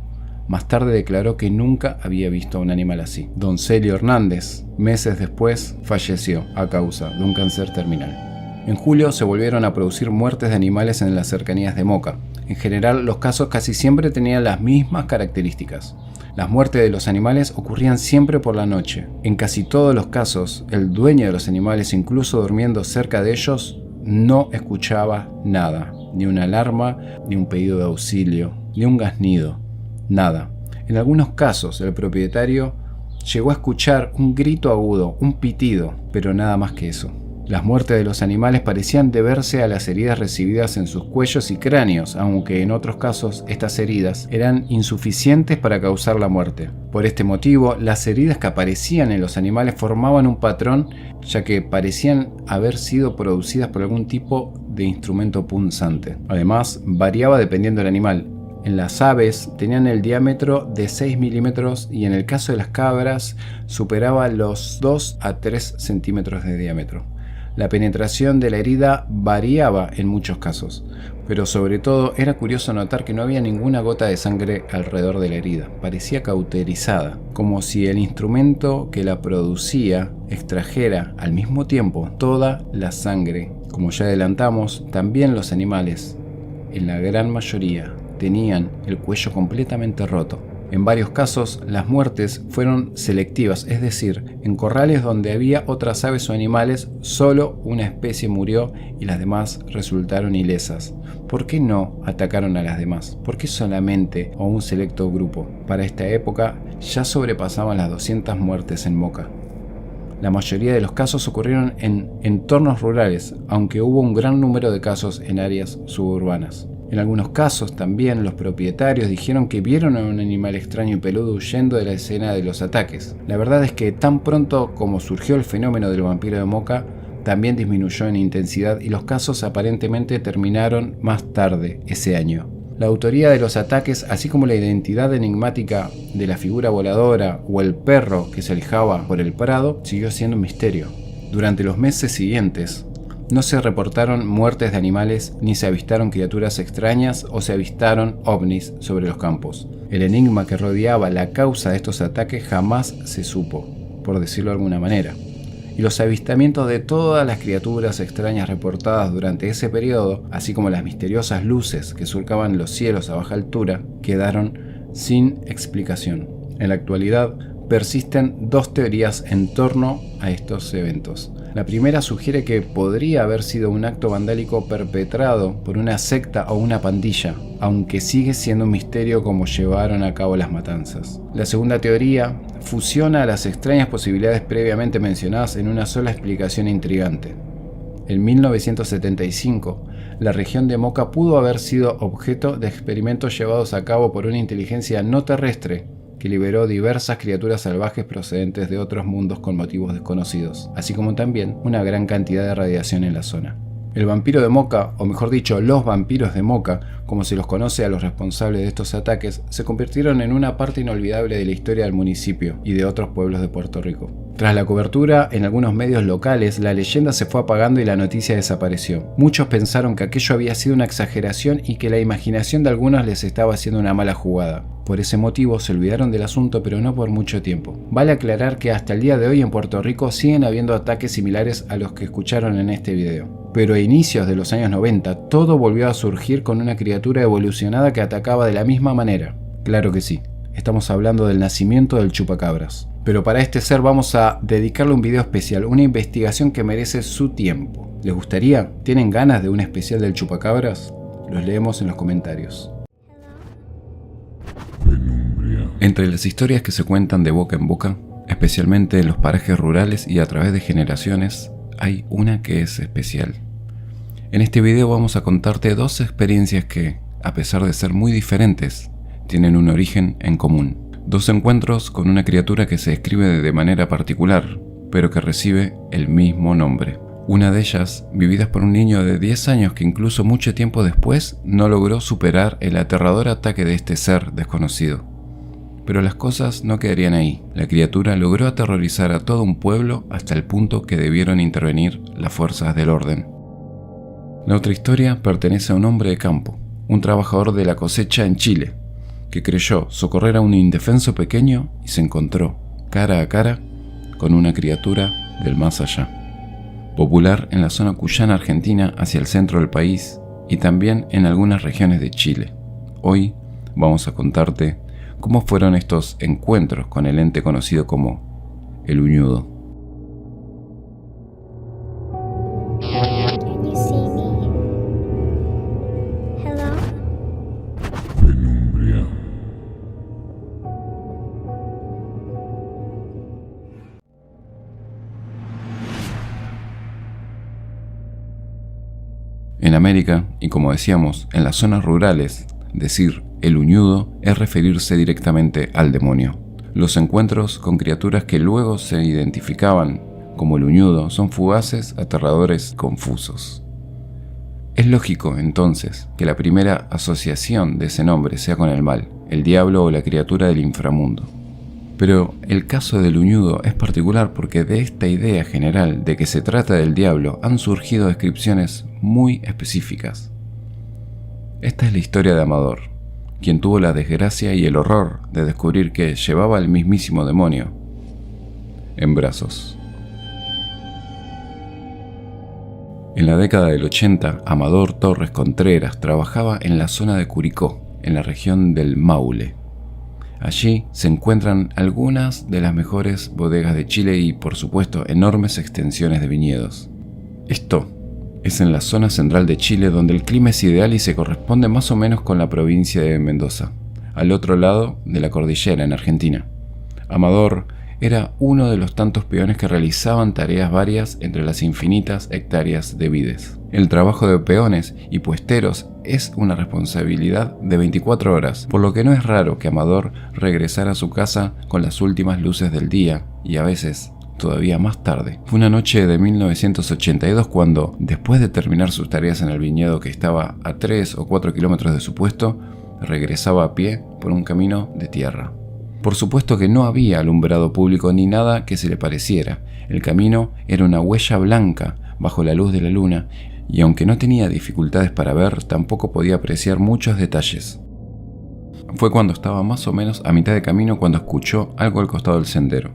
Más tarde declaró que nunca había visto a un animal así. Don Celio Hernández, meses después, falleció a causa de un cáncer terminal. En julio se volvieron a producir muertes de animales en las cercanías de Moca. En general, los casos casi siempre tenían las mismas características. Las muertes de los animales ocurrían siempre por la noche. En casi todos los casos, el dueño de los animales, incluso durmiendo cerca de ellos, no escuchaba nada. Ni una alarma, ni un pedido de auxilio, ni un graznido. Nada. En algunos casos, el propietario llegó a escuchar un grito agudo, un pitido, pero nada más que eso. Las muertes de los animales parecían deberse a las heridas recibidas en sus cuellos y cráneos, aunque en otros casos estas heridas eran insuficientes para causar la muerte. Por este motivo, las heridas que aparecían en los animales formaban un patrón, ya que parecían haber sido producidas por algún tipo de instrumento punzante. Además, variaba dependiendo del animal. En las aves tenían el diámetro de 6 milímetros y en el caso de las cabras superaba los 2 a 3 centímetros de diámetro. La penetración de la herida variaba en muchos casos, pero sobre todo era curioso notar que no había ninguna gota de sangre alrededor de la herida. Parecía cauterizada, como si el instrumento que la producía extrajera al mismo tiempo toda la sangre. Como ya adelantamos, también los animales, en la gran mayoría, tenían el cuello completamente roto. En varios casos, las muertes fueron selectivas, es decir, en corrales donde había otras aves o animales, solo una especie murió y las demás resultaron ilesas. ¿Por qué no atacaron a las demás? ¿Por qué solamente a un selecto grupo? Para esta época ya sobrepasaban las 200 muertes en Moca. La mayoría de los casos ocurrieron en entornos rurales, aunque hubo un gran número de casos en áreas suburbanas. En algunos casos también los propietarios dijeron que vieron a un animal extraño y peludo huyendo de la escena de los ataques. La verdad es que tan pronto como surgió el fenómeno del vampiro de Moca, también disminuyó en intensidad y los casos aparentemente terminaron más tarde ese año. La autoría de los ataques, así como la identidad enigmática de la figura voladora o el perro que se alejaba por el prado, siguió siendo un misterio. Durante los meses siguientes, no se reportaron muertes de animales, ni se avistaron criaturas extrañas o se avistaron ovnis sobre los campos. El enigma que rodeaba la causa de estos ataques jamás se supo, por decirlo de alguna manera. Y los avistamientos de todas las criaturas extrañas reportadas durante ese periodo, así como las misteriosas luces que surcaban los cielos a baja altura, quedaron sin explicación. En la actualidad, persisten 2 teorías en torno a estos eventos. La primera sugiere que podría haber sido un acto vandálico perpetrado por una secta o una pandilla, aunque sigue siendo un misterio cómo llevaron a cabo las matanzas. La segunda teoría fusiona las extrañas posibilidades previamente mencionadas en una sola explicación intrigante. En 1975, la región de Moca pudo haber sido objeto de experimentos llevados a cabo por una inteligencia no terrestre que liberó diversas criaturas salvajes procedentes de otros mundos con motivos desconocidos, así como también una gran cantidad de radiación en la zona. El vampiro de Moca, o mejor dicho, los vampiros de Moca, como se los conoce a los responsables de estos ataques, se convirtieron en una parte inolvidable de la historia del municipio y de otros pueblos de Puerto Rico. Tras la cobertura en algunos medios locales, la leyenda se fue apagando y la noticia desapareció. Muchos pensaron que aquello había sido una exageración y que la imaginación de algunos les estaba haciendo una mala jugada. Por ese motivo se olvidaron del asunto, pero no por mucho tiempo. Vale aclarar que hasta el día de hoy en Puerto Rico siguen habiendo ataques similares a los que escucharon en este video. Pero a inicios de los años 90, todo volvió a surgir con una criatura evolucionada que atacaba de la misma manera. Claro que sí, estamos hablando del nacimiento del chupacabras. Pero para este ser vamos a dedicarle un video especial, una investigación que merece su tiempo. ¿Les gustaría? ¿Tienen ganas de un especial del chupacabras? Los leemos en los comentarios. Entre las historias que se cuentan de boca en boca, especialmente en los parajes rurales y a través de generaciones, hay una que es especial. En este video vamos a contarte dos experiencias que, a pesar de ser muy diferentes, tienen un origen en común. Dos encuentros con una criatura que se describe de manera particular, pero que recibe el mismo nombre. Una de ellas, vividas por un niño de 10 años que incluso mucho tiempo después no logró superar el aterrador ataque de este ser desconocido. Pero las cosas no quedarían ahí. La criatura logró aterrorizar a todo un pueblo hasta el punto que debieron intervenir las fuerzas del orden. La otra historia pertenece a un hombre de campo, un trabajador de la cosecha en Chile, que creyó socorrer a un indefenso pequeño y se encontró cara a cara con una criatura del más allá. Popular en la zona cuyana argentina hacia el centro del país y también en algunas regiones de Chile. Hoy vamos a contarte cómo fueron estos encuentros con el ente conocido como el Uñudo. Can you see me? Hello? Penumbria. En América, y como decíamos, en las zonas rurales, decir el Uñudo es referirse directamente al demonio. Los encuentros con criaturas que luego se identificaban como el Uñudo son fugaces, aterradores, confusos. Es lógico, entonces, que la primera asociación de ese nombre sea con el mal, el diablo o la criatura del inframundo. Pero el caso del Uñudo es particular porque de esta idea general de que se trata del diablo han surgido descripciones muy específicas. Esta es la historia de Amador, quien tuvo la desgracia y el horror de descubrir que llevaba al mismísimo demonio en brazos. En la década del 80, Amador Torres Contreras trabajaba en la zona de Curicó, en la región del Maule. Allí se encuentran algunas de las mejores bodegas de Chile y, por supuesto, enormes extensiones de viñedos. Esto es en la zona central de Chile, donde el clima es ideal y se corresponde más o menos con la provincia de Mendoza, al otro lado de la cordillera, en Argentina. Amador era uno de los tantos peones que realizaban tareas varias entre las infinitas hectáreas de vides. El trabajo de peones y puesteros es una responsabilidad de 24 horas, por lo que no es raro que Amador regresara a su casa con las últimas luces del día y a veces todavía más tarde. Fue una noche de 1982 cuando, después de terminar sus tareas en el viñedo que estaba a 3 o 4 kilómetros de su puesto, regresaba a pie por un camino de tierra. Por supuesto que no había alumbrado público ni nada que se le pareciera. El camino era una huella blanca bajo la luz de la luna, y aunque no tenía dificultades para ver, tampoco podía apreciar muchos detalles. Fue cuando estaba más o menos a mitad de camino cuando escuchó algo al costado del sendero.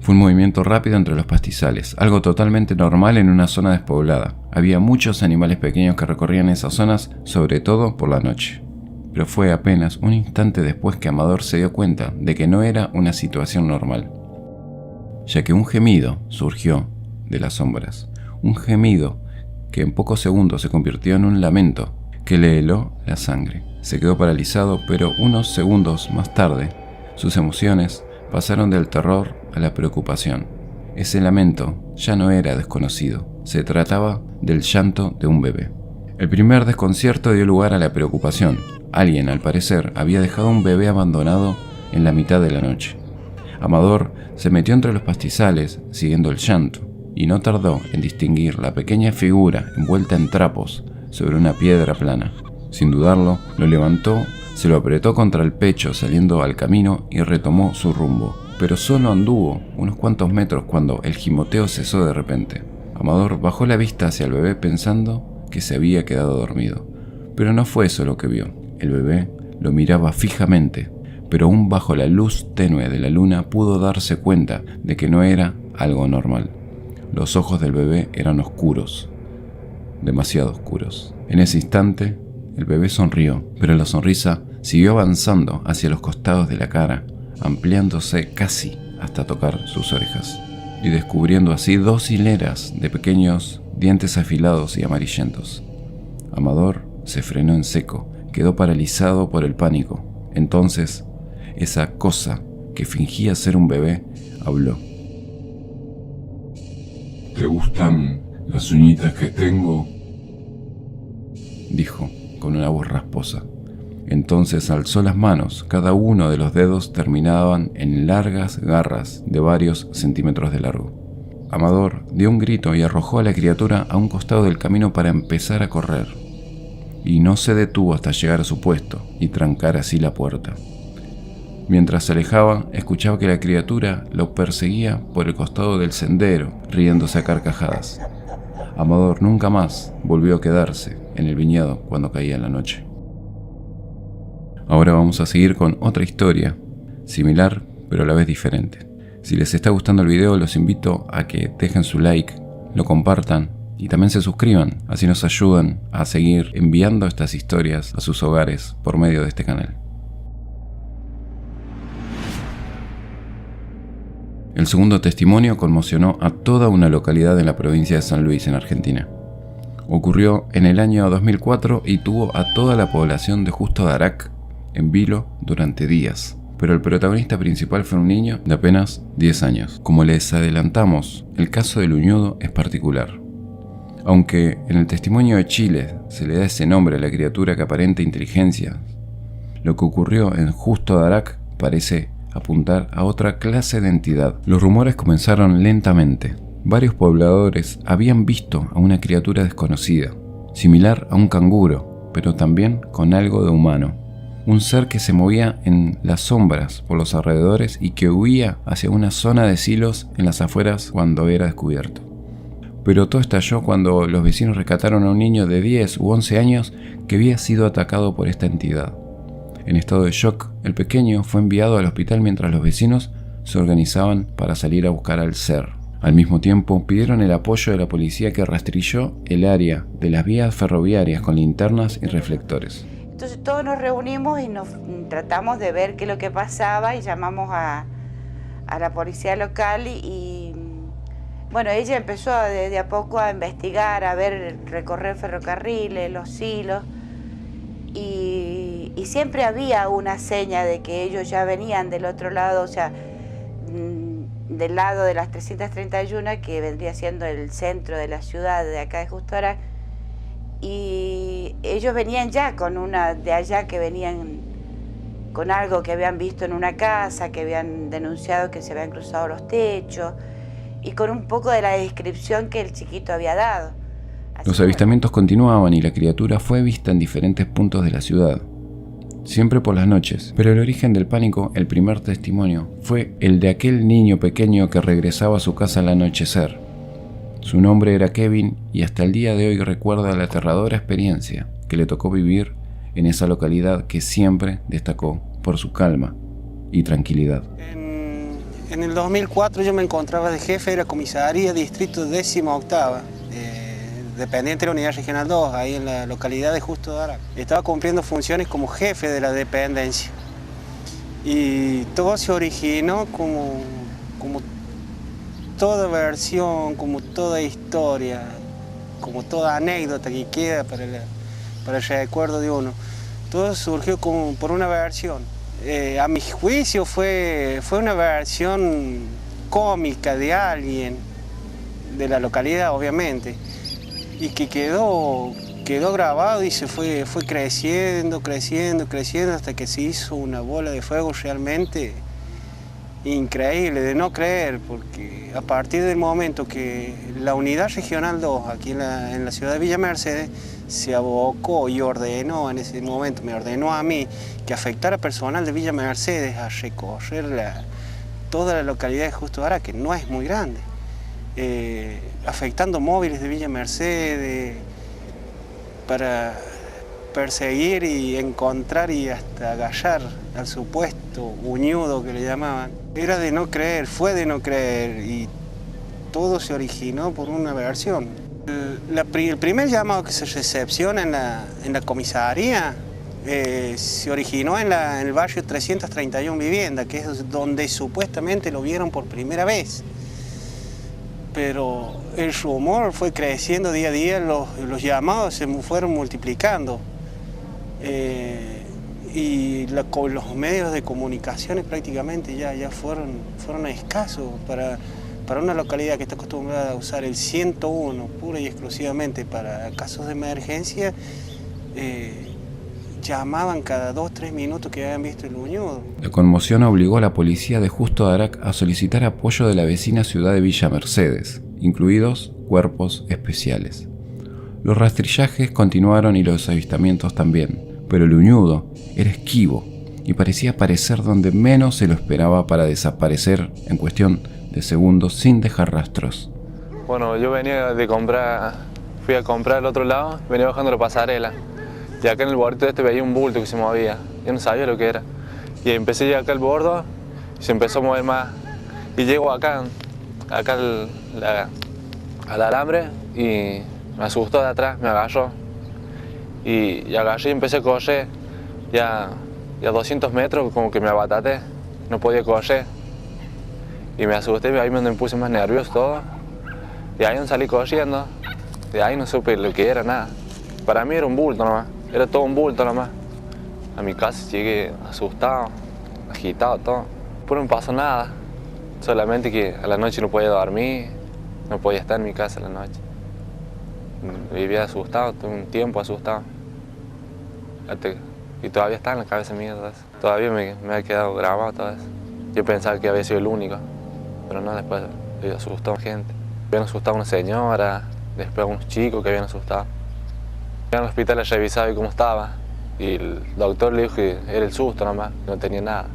Fue un movimiento rápido entre los pastizales, algo totalmente normal en una zona despoblada. Había muchos animales pequeños que recorrían esas zonas, sobre todo por la noche. Pero fue apenas un instante después que Amador se dio cuenta de que no era una situación normal, ya que un gemido surgió de las sombras, un gemido que en pocos segundos se convirtió en un lamento que le heló la sangre. Se quedó paralizado, pero unos segundos más tarde, sus emociones pasaron del terror a la preocupación. Ese lamento ya no era desconocido, se trataba del llanto de un bebé. El primer desconcierto dio lugar a la preocupación. Alguien, al parecer, había dejado un bebé abandonado en la mitad de la noche. Amador se metió entre los pastizales, siguiendo el llanto, y no tardó en distinguir la pequeña figura envuelta en trapos sobre una piedra plana. Sin dudarlo, lo levantó, se lo apretó contra el pecho saliendo al camino y retomó su rumbo. Pero solo anduvo unos cuantos metros cuando el gimoteo cesó de repente. Amador bajó la vista hacia el bebé pensando que se había quedado dormido. Pero no fue eso lo que vio. El bebé lo miraba fijamente, pero aún bajo la luz tenue de la luna pudo darse cuenta de que no era algo normal. Los ojos del bebé eran oscuros, demasiado oscuros. En ese instante, el bebé sonrió, pero la sonrisa siguió avanzando hacia los costados de la cara, ampliándose casi hasta tocar sus orejas, y descubriendo así 2 hileras de pequeños dientes afilados y amarillentos. Amador se frenó en seco, quedó paralizado por el pánico. Entonces, esa cosa que fingía ser un bebé habló. ¿Te gustan las uñitas que tengo?, dijo con una voz rasposa. Entonces alzó las manos, cada uno de los dedos terminaban en largas garras de varios centímetros de largo. Amador dio un grito y arrojó a la criatura a un costado del camino para empezar a correr, y no se detuvo hasta llegar a su puesto y trancar así la puerta. Mientras se alejaba, escuchaba que la criatura lo perseguía por el costado del sendero, riéndose a carcajadas. Amador nunca más volvió a quedarse en el viñedo cuando caía la noche. Ahora vamos a seguir con otra historia, similar pero a la vez diferente. Si les está gustando el video, los invito a que dejen su like, lo compartan y también se suscriban, así nos ayudan a seguir enviando estas historias a sus hogares por medio de este canal. El segundo testimonio conmocionó a toda una localidad en la provincia de San Luis, en Argentina. Ocurrió en el año 2004 y tuvo a toda la población de Justo Darac en vilo durante días. Pero el protagonista principal fue un niño de apenas 10 años. Como les adelantamos, el caso del Uñudo es particular. Aunque en el testimonio de Chile se le da ese nombre a la criatura que aparenta inteligencia, lo que ocurrió en Justo Darac parece apuntar a otra clase de entidad. Los rumores comenzaron lentamente. Varios pobladores habían visto a una criatura desconocida, similar a un canguro, pero también con algo de humano. Un ser que se movía en las sombras por los alrededores y que huía hacia una zona de silos en las afueras cuando era descubierto. Pero todo estalló cuando los vecinos rescataron a un niño de 10 u 11 años que había sido atacado por esta entidad. En estado de shock, el pequeño fue enviado al hospital mientras los vecinos se organizaban para salir a buscar al ser. Al mismo tiempo, pidieron el apoyo de la policía que rastrilló el área de las vías ferroviarias con linternas y reflectores. Entonces todos nos reunimos y nos tratamos de ver qué es lo que pasaba y llamamos a la policía local y bueno, ella empezó de a poco a investigar, a ver, recorrer ferrocarriles, los hilos y siempre había una seña de que ellos ya venían del otro lado, o sea, del lado de las 331, que vendría siendo el centro de la ciudad de acá de Justo Darac, y ellos venían ya con una de allá que venían con algo que habían visto en una casa, que habían denunciado que se habían cruzado los techos, y con un poco de la descripción que el chiquito había dado. Los avistamientos continuaban y la criatura fue vista en diferentes puntos de la ciudad, siempre por las noches. Pero el origen del pánico, el primer testimonio, fue el de aquel niño pequeño que regresaba a su casa al anochecer. Su nombre era Kevin y hasta el día de hoy recuerda la aterradora experiencia que le tocó vivir en esa localidad que siempre destacó por su calma y tranquilidad. En el 2004 yo me encontraba de jefe de la comisaría distrito 18ª, dependiente de la unidad regional 2, ahí en la localidad de Justo Darac. Estaba cumpliendo funciones como jefe de la dependencia. Y todo se originó como toda versión, como toda historia, como toda anécdota que queda para el recuerdo de uno, todo surgió como por una versión. A mi juicio fue una versión cómica de alguien, de la localidad obviamente, y que quedó grabado y se fue creciendo hasta que se hizo una bola de fuego realmente increíble, de no creer, porque a partir del momento que la Unidad Regional 2 aquí en la ciudad de Villa Mercedes se abocó y ordenó, en ese momento me ordenó a mí que afectara personal de Villa Mercedes a recorrer toda la localidad de Justo Arak, que no es muy grande, afectando móviles de Villa Mercedes para perseguir y encontrar y hasta agallar al supuesto uñudo que le llamaban. Era de no creer, fue de no creer, y todo se originó por una versión. El primer llamado que se recepciona en la comisaría se originó en el barrio 331 Vivienda, que es donde supuestamente lo vieron por primera vez. Pero el rumor fue creciendo día a día, los llamados se fueron multiplicando. Y los medios de comunicaciones prácticamente ya fueron escasos para una localidad que está acostumbrada a usar el 101 pura y exclusivamente para casos de emergencia. Llamaban cada 2-3 minutos que habían visto el uñudo. La conmoción obligó a la policía de Justo Arak a solicitar apoyo de la vecina ciudad de Villa Mercedes, incluidos cuerpos especiales. Los rastrillajes continuaron y los avistamientos también, pero el uñudo era esquivo y parecía aparecer donde menos se lo esperaba para desaparecer en cuestión de segundos sin dejar rastros. Bueno, yo venía de comprar, fui a comprar al otro lado, venía bajando la pasarela. Y acá en el bordito veía un bulto que se movía. Yo no sabía lo que era. Y empecé a llegar acá al bordo y se empezó a mover más. Y llego acá al alambre y me asustó de atrás, me agarró. Y agarré y empecé a correr. Ya a 200 metros como que me abataté, no podía correr. Y me asusté, ahí me puse más nervioso todo. Y ahí no salí corriendo. De ahí no supe lo que era, nada. Para mí era un bulto nomás. Era todo un bulto nomás. A mi casa llegué asustado, agitado, todo. Pero no me pasó nada. Solamente que a la noche no podía dormir, no podía estar en mi casa a la noche. Vivía asustado, tuve un tiempo asustado. Y todavía está en la cabeza mía todo eso. Todavía me ha quedado grabado todo eso. Yo pensaba que había sido el único, pero no, después asustó a gente. Habían asustado a una señora, después a unos chicos que habían asustado. Fui al hospital a revisar cómo estaba y el doctor le dijo que era el susto nomás, que no tenía nada.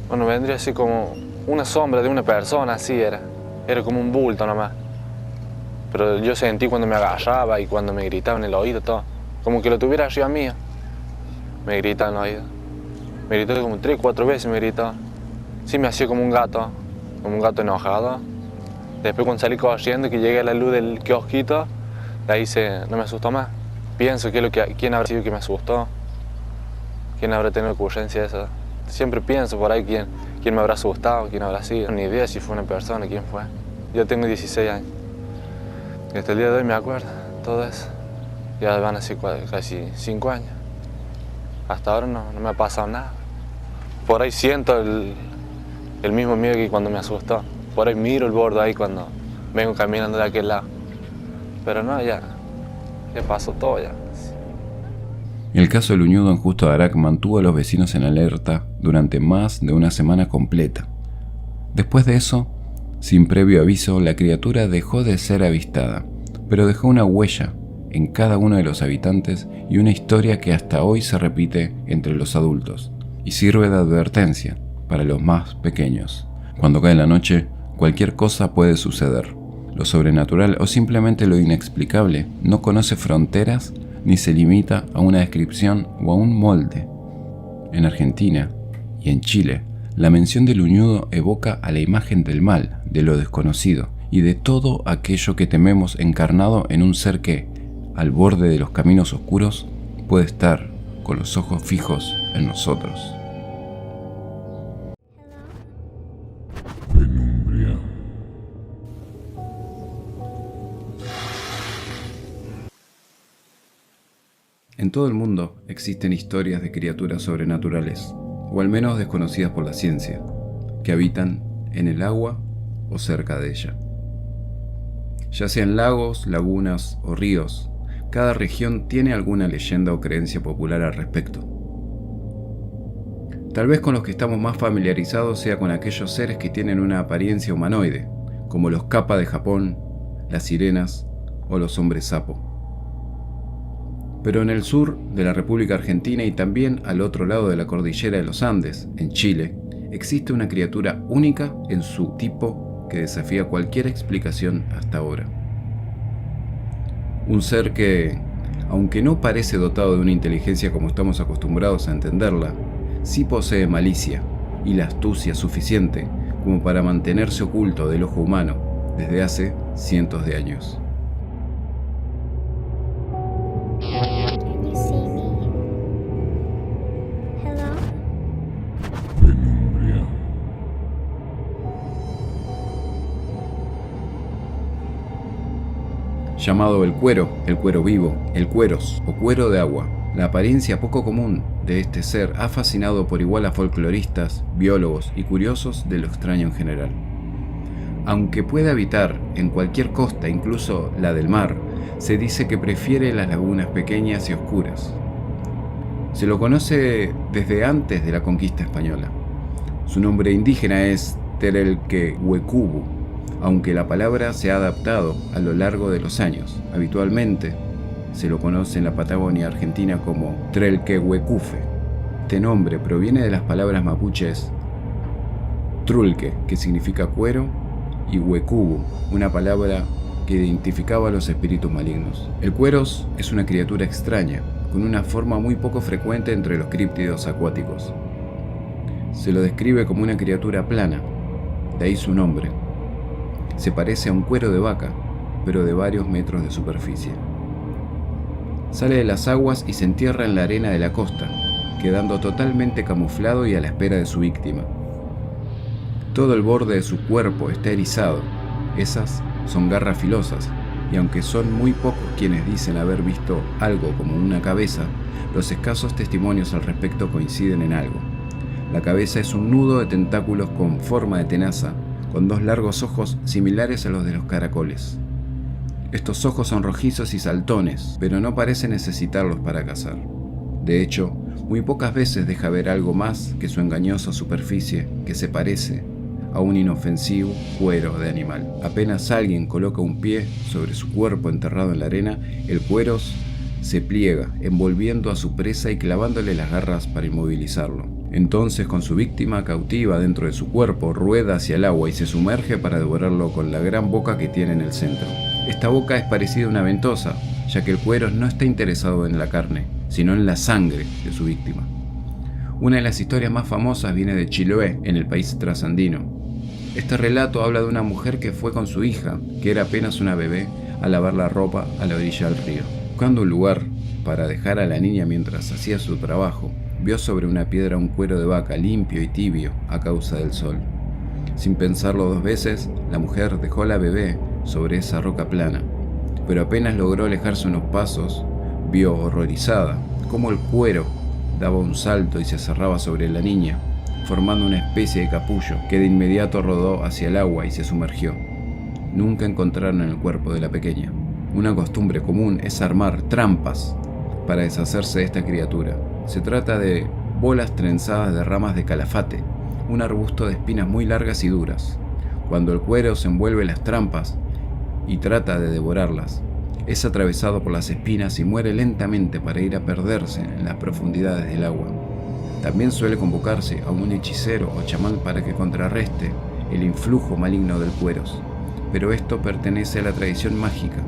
Bueno, vendría así como una sombra de una persona, así era como un bulto nomás. Pero yo sentí cuando me agarraba y cuando me gritaba en el oído todo, como que lo tuviera arriba mío. Me gritaba en el oído. Me gritó como 3-4 veces, me gritó. Sí, me hacía como un gato enojado. Después cuando salí corriendo, que llegué a la luz del kiosquito, de ahí no me asustó más. Pienso quién habrá sido que me asustó, quién habrá tenido ocurrencia de eso. Siempre pienso por ahí quién me habrá asustado, quién habrá sido. Ni idea si fue una persona, quién fue. Yo tengo 16 años. Y hasta el día de hoy me acuerdo todo eso. Ya van así casi 5 años. Hasta ahora no me ha pasado nada. Por ahí siento el mismo miedo que cuando me asustó. Por ahí miro el bordo ahí cuando vengo caminando de aquel lado. Pero no, ya pasó todo ya. El caso del uñudo en Justo Arak mantuvo a los vecinos en alerta durante más de una semana completa. Después de eso, sin previo aviso, la criatura dejó de ser avistada, pero dejó una huella en cada uno de los habitantes y una historia que hasta hoy se repite entre los adultos y sirve de advertencia para los más pequeños. Cuando cae la noche, cualquier cosa puede suceder. Lo sobrenatural o simplemente lo inexplicable no conoce fronteras ni se limita a una descripción o a un molde. En Argentina y en Chile, la mención del uñudo evoca a la imagen del mal, de lo desconocido y de todo aquello que tememos encarnado en un ser que, al borde de los caminos oscuros, puede estar con los ojos fijos en nosotros. Penumbria. En todo el mundo existen historias de criaturas sobrenaturales, o al menos desconocidas por la ciencia, que habitan en el agua o cerca de ella. Ya sean lagos, lagunas o ríos, cada región tiene alguna leyenda o creencia popular al respecto. Tal vez con los que estamos más familiarizados sea con aquellos seres que tienen una apariencia humanoide, como los kappa de Japón, las sirenas o los hombres sapo. Pero en el sur de la República Argentina y también al otro lado de la cordillera de los Andes, en Chile, existe una criatura única en su tipo que desafía cualquier explicación hasta ahora. Un ser que, aunque no parece dotado de una inteligencia como estamos acostumbrados a entenderla, sí posee malicia y la astucia suficiente como para mantenerse oculto del ojo humano desde hace cientos de años. Can you see me? Hello? Penumbria. Llamado el cuero vivo, el cueros o cuero de agua. La apariencia poco común de este ser ha fascinado por igual a folcloristas, biólogos y curiosos de lo extraño en general. Aunque puede habitar en cualquier costa, incluso la del mar, se dice que prefiere las lagunas pequeñas y oscuras. Se lo conoce desde antes de la conquista española. Su nombre indígena es Terelquehuecubu, aunque la palabra se ha adaptado a lo largo de los años. Habitualmente se lo conoce en la Patagonia Argentina como Trelquehuecufe. Este nombre proviene de las palabras mapuches trulque, que significa cuero, y huecubu, una palabra que identificaba a los espíritus malignos. El cueros es una criatura extraña, con una forma muy poco frecuente entre los críptidos acuáticos. Se lo describe como una criatura plana, de ahí su nombre. Se parece a un cuero de vaca, pero de varios metros de superficie. Sale de las aguas y se entierra en la arena de la costa, quedando totalmente camuflado y a la espera de su víctima. Todo el borde de su cuerpo está erizado. Esas son garras filosas, y aunque son muy pocos quienes dicen haber visto algo como una cabeza, los escasos testimonios al respecto coinciden en algo. La cabeza es un nudo de tentáculos con forma de tenaza, con dos largos ojos similares a los de los caracoles. Estos ojos son rojizos y saltones, pero no parece necesitarlos para cazar. De hecho, muy pocas veces deja ver algo más que su engañosa superficie, que se parece a un inofensivo cuero de animal. Apenas alguien coloca un pie sobre su cuerpo enterrado en la arena, el cueros se pliega, envolviendo a su presa y clavándole las garras para inmovilizarlo. Entonces, con su víctima cautiva dentro de su cuerpo, rueda hacia el agua y se sumerge para devorarlo con la gran boca que tiene en el centro. Esta boca es parecida a una ventosa, ya que el cueros no está interesado en la carne, sino en la sangre de su víctima. Una de las historias más famosas viene de Chiloé, en el país trasandino. Este relato habla de una mujer que fue con su hija, que era apenas una bebé, a lavar la ropa a la orilla del río. Buscando un lugar para dejar a la niña mientras hacía su trabajo, vio sobre una piedra un cuero de vaca limpio y tibio a causa del sol. Sin pensarlo dos veces, la mujer dejó a la bebé sobre esa roca plana, pero apenas logró alejarse unos pasos, vio horrorizada cómo el cuero daba un salto y se cerraba sobre la niña, formando una especie de capullo que de inmediato rodó hacia el agua y se sumergió. Nunca encontraron el cuerpo de la pequeña. Una costumbre común es armar trampas para deshacerse de esta criatura. Se trata de bolas trenzadas de ramas de calafate, un arbusto de espinas muy largas y duras. Cuando el cuero se envuelve las trampas y trata de devorarlas, es atravesado por las espinas y muere lentamente para ir a perderse en las profundidades del agua. También suele convocarse a un hechicero o chamán para que contrarreste el influjo maligno del cueros, pero esto pertenece a la tradición mágica,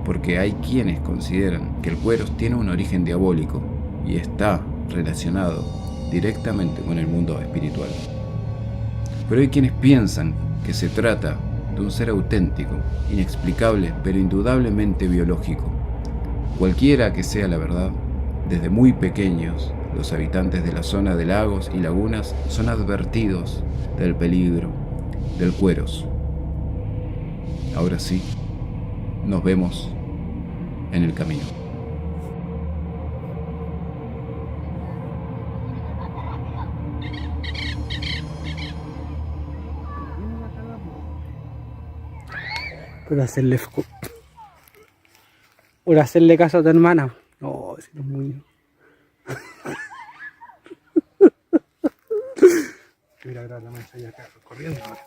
porque hay quienes consideran que el cueros tiene un origen diabólico y está relacionado directamente con el mundo espiritual. Pero hay quienes piensan que se trata de un ser auténtico, inexplicable, pero indudablemente biológico. Cualquiera que sea la verdad, desde muy pequeños, los habitantes de la zona de lagos y lagunas son advertidos del peligro del cueros. Ahora sí, nos vemos en el camino. Por hacerle caso a tu hermana. No, si no es muy... Mira, la mesa ya acá, corriendo ahora.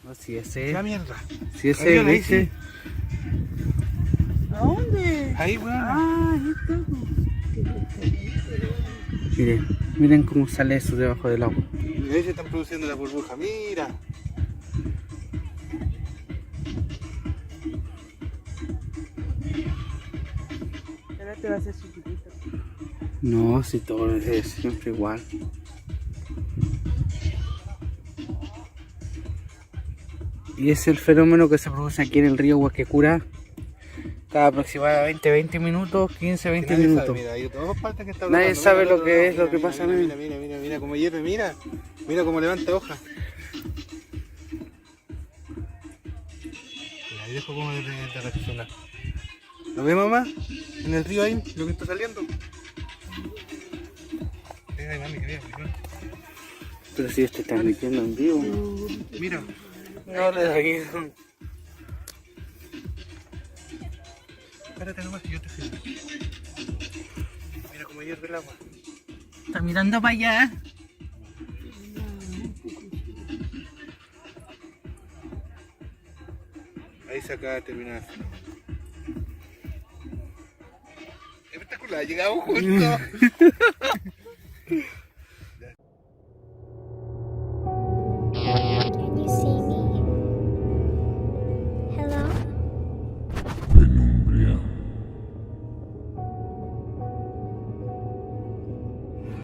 No, si ese... La mierda. Si ese Ahí, dice... ¿A dónde? Ahí, weón. Ah, ahí está. Miren cómo sale eso debajo del agua. Ahí se están produciendo las burbujas, mira. Ahora te va a hacer chiquitito. No, si todo es siempre igual. Y es el fenómeno que se produce aquí en el río Huasquecura cada aproximadamente 20 minutos, 15-20 minutos. Sabe, mira, hay dos partes que está Nadie brotando. sabe Mira, lo que es, lo que pasa. Mira cómo hierve, mira cómo levanta hoja. Mira, ahí dejo cómo de reaccionar. ¿Lo ve, mamá? En el río ahí, lo que está saliendo. Ay, mami, que bien. Pero si este está transmitiendo en vivo. Mira. No le da aquí. Espérate nomás que yo te filmo. Mira cómo hierve el agua. Está mirando para allá. Ahí se acaba de terminar. Espectacular, llegamos juntos.